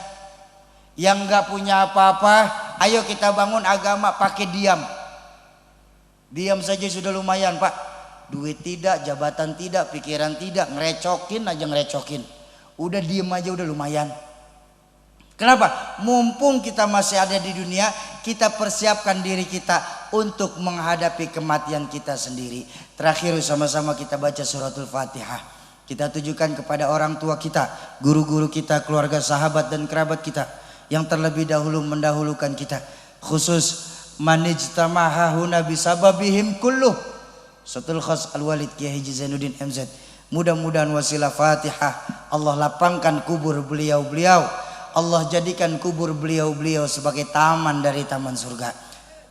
Yang nggak punya apa-apa, ayo kita bangun agama pakai diam. Diam saja sudah lumayan Pak. Duit tidak, jabatan tidak, pikiran tidak, ngerecokin aja ngerecokin. Udah diem aja udah lumayan. Kenapa? Mumpung kita masih ada di dunia, kita persiapkan diri kita untuk menghadapi kematian kita sendiri. Terakhir sama-sama kita baca suratul Fatihah. Kita tujukan kepada orang tua kita, guru-guru kita, keluarga, sahabat dan kerabat kita yang terlebih dahulu mendahulukan kita. Khusus manijtama'a huna bisababihim kulluh. Suratul Khas Al-Walid Kiai Haji Zainuddin MZ. Mudah-mudahan wasilah Fatihah Allah lapangkan kubur beliau-beliau. Allah jadikan kubur beliau-beliau sebagai taman dari taman surga.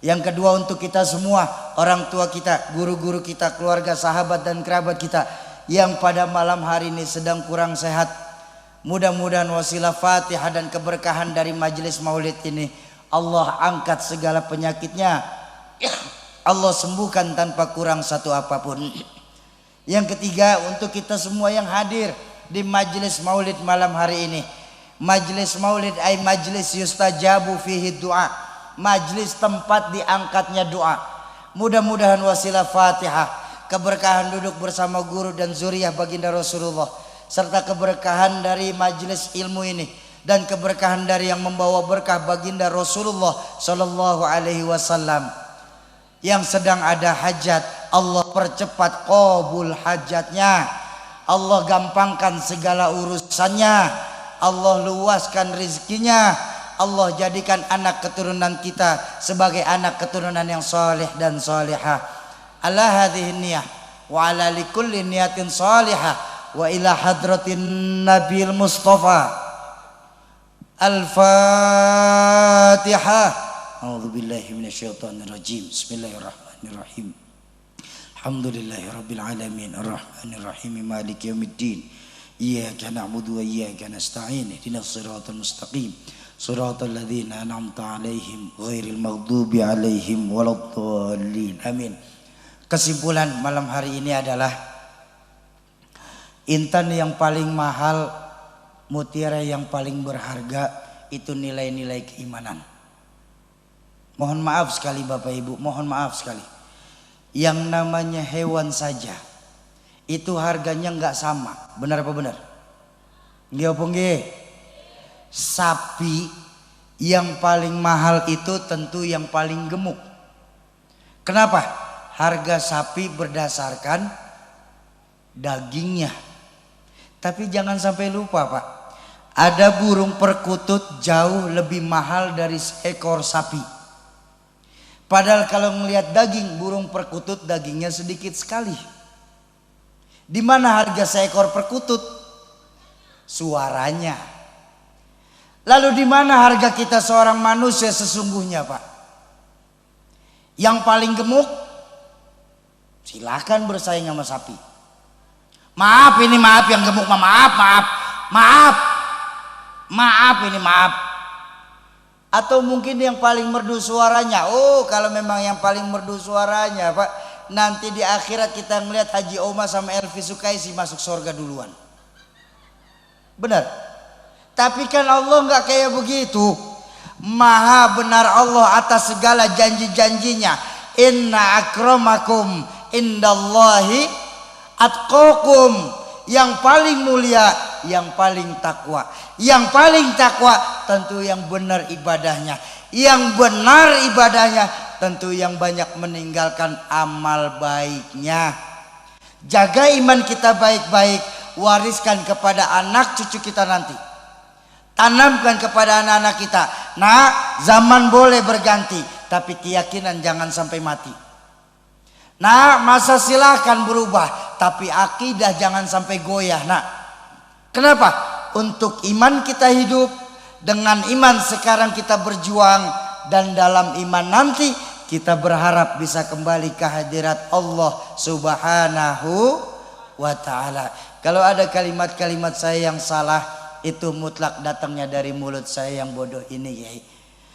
Yang kedua untuk kita semua, orang tua kita, guru-guru kita, keluarga, sahabat dan kerabat kita yang pada malam hari ini sedang kurang sehat. Mudah-mudahan wasilah Fatihah dan keberkahan dari majelis maulid ini Allah angkat segala penyakitnya. Allah sembuhkan tanpa kurang satu apapun. Yang ketiga untuk kita semua yang hadir di majelis maulid malam hari ini. Majelis maulid ay majelis yustajabu fihi du'a. Majlis tempat diangkatnya doa. Mudah-mudahan wasilah Fatihah, keberkahan duduk bersama guru dan zuriyah baginda Rasulullah, serta keberkahan dari majlis ilmu ini dan keberkahan dari yang membawa berkah baginda Rasulullah sallallahu alaihi wasallam. Yang sedang ada hajat, Allah percepat qabul hajatnya. Allah gampangkan segala urusannya. Allah luaskan rizkinya. Allah jadikan anak keturunan kita sebagai anak keturunan yang saleh dan salihah. Ala hadhihi niyah wa ala likulli niyatin salihah wa ila hadratin Nabil Mustafa. Al-Fatihah. A'udzubillahi minasyaitonir rajim. Bismillahirrahmanirrahim. Alhamdulillahi rabbil alamin arrahmanir rahim maliki yaumiddin. Iyyaka na'budu wa iyyaka nasta'in. Ihdinas siratal mustaqim. Suratul ladzina an'amta 'alaihim ghairil maghdubi 'alaihim waladdallin. Amin. Kesimpulan malam hari ini adalah intan yang paling mahal, mutiara yang paling berharga itu nilai-nilai keimanan. Mohon maaf sekali Bapak Ibu, mohon maaf sekali. Yang namanya hewan saja itu harganya nggak sama. Benar apa benar? Nggih apa nggih? Sapi yang paling mahal itu tentu yang paling gemuk. Kenapa? Harga sapi berdasarkan dagingnya. Tapi jangan sampai lupa Pak, ada burung perkutut jauh lebih mahal dari seekor sapi. Padahal kalau melihat daging burung perkutut, dagingnya sedikit sekali. Di mana harga seekor perkutut? Suaranya. Lalu di mana harga kita seorang manusia sesungguhnya Pak? Yang paling gemuk silakan bersaing sama sapi. Maaf ini maaf yang gemuk, maaf ini maaf. Atau mungkin yang paling merdu suaranya. Oh kalau memang yang paling merdu suaranya Pak, nanti di akhirat kita ngelihat Haji Oma sama Elvi Sukaisi masuk surga duluan. Benar. Tapi kan Allah nggak kayak begitu. Maha benar Allah atas segala janji-janjinya. Inna akramakum indallahi atqakum. Yang paling mulia, yang paling takwa. Yang paling takwa tentu yang benar ibadahnya. Yang benar ibadahnya tentu yang banyak meninggalkan amal baiknya. Jaga iman kita baik-baik, wariskan kepada anak cucu kita nanti. Tanamkan kepada anak-anak kita. Nah, zaman boleh berganti, tapi keyakinan jangan sampai mati. Nah, masa silahkan berubah, tapi akidah jangan sampai goyah. Nah, kenapa? Untuk iman kita hidup, dengan iman sekarang kita berjuang, dan dalam iman nanti kita berharap bisa kembali ke hadirat Allah Subhanahu wa ta'ala. Kalau ada kalimat-kalimat saya yang salah, itu mutlak datangnya dari mulut saya yang bodoh ini Kiai.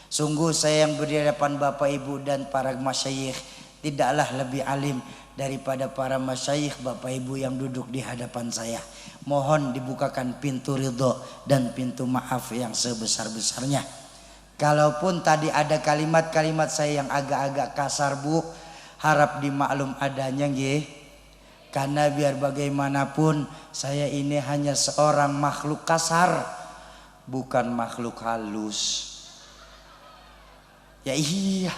Sungguh saya yang berdiri di hadapan Bapak Ibu dan para masyayikh tidaklah lebih alim daripada para masyayikh Bapak Ibu yang duduk di hadapan saya. Mohon dibukakan pintu ridho dan pintu maaf yang sebesar-besarnya. Kalaupun tadi ada kalimat-kalimat saya yang agak-agak kasar Bu, harap dimaklum adanya nggih. Karena biar bagaimanapun saya ini hanya seorang makhluk kasar, bukan makhluk halus. Ya iya,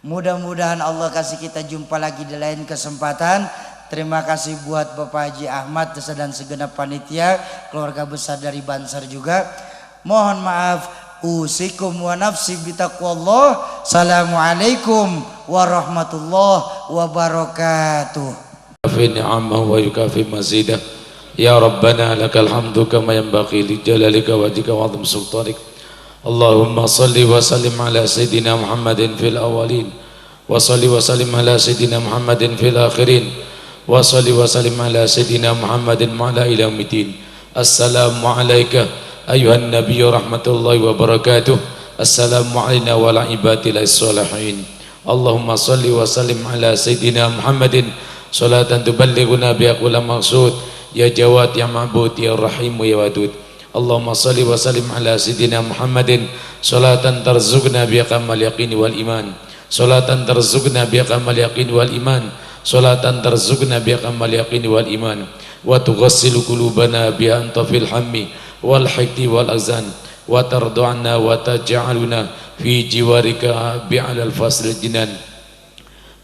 Mudah-mudahan Allah kasih kita jumpa lagi di lain kesempatan. Terima kasih buat Bapak Haji Ahmad dan segenap panitia, keluarga besar dari Bansar juga. Mohon maaf, usikum wa nafsi bitaqwallah. Assalamualaikum warahmatullahi wabarakatuh. Fi ni'amah wa yukafi mazidah. Ya Rabbana lakal hamdu kama yanbaghi li jalalika wajhika wa 'azimi sultanik. Allahumma salli wa sallim ala sayyidina Muhammadin fil awwalin wa salli wa sallim ala sayyidina Muhammadin fil akhirin wa salli wa sallim ala sayyidina Muhammadin ma'ala ila yaumiddin. Assalamu alayka ayuhan nabiyyu rahmatullahi wa barakatuh. Assalamu alayna wa ala ibadillah sholihin. Allahumma salli wa sallim ala sayyidina Muhammadin salatan tuballighuna biha kulla maqsud ya Jawad ya Ma'bud ya Rahim ya Wadud. Allahumma salli wa sallim ala sayyidina Muhammadin salatan tarzuqna biha kamal yaqin wal iman. Salatan tarzuqna biha kamal yaqin wal iman. Salatan tarzuqna biha kamal yaqin wal iman. Wa tughassilu qulubana biha anta fil hammi wal hikti wal azan. Wa tardu'anna wa taj'aluna fi jiwarika bi'alal fasl jinan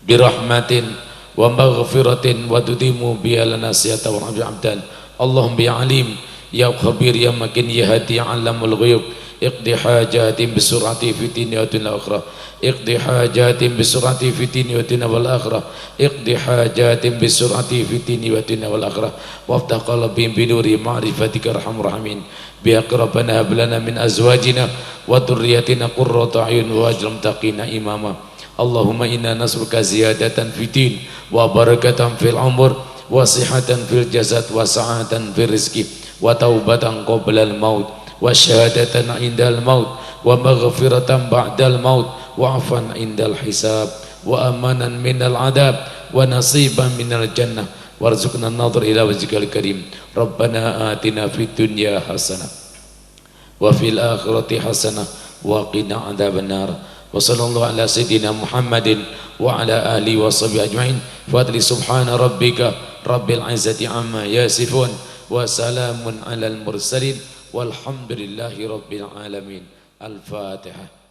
birahmatin wa maghfiratin wa tudimu biha lana siyata wa rabi abdan. Allahumma ya alim ya khabir ya makin ya hadi ya alamul ghuyub iqdi hajatin bisurati fi dunya wal akhirah. Iqdi hajatin bisurati fi dunya wal akhirah. Iqdi hajatin bisurati fi dunya wal akhirah. Waftah qalbi bi nuri ma'rifatika arhamur rahimin. Bi aqrabana hab lana min azwajina wa dhurriyyatina qurrata a'yun waj'al taqina imama. Allahumma inna nas'aluka ziyadatan fid din wa barakatan fil umur wa sihhatan fil jasad wa sa'atan fil rizqi wa taubatan qabla al maut wa syahadatan indal maut wa maghfiratan ba'dal maut wa afan indal hisab wa amanan minal adab wa nasiban minal jannah warzuqna an-nadhar ila wajhikal karim. Rabbana atina fid dunya hasanah wa fil akhirati hasanah wa qina adzaban nar. Wa sallallahu ala sayyidina Muhammadin wa ala alihi wa sahbihi ajma'in. Fadli subhana rabbika rabbil izzati amma yasifun wa salamun alal mursalin walhamdulillahi rabbil alamin. Al-Fatihah.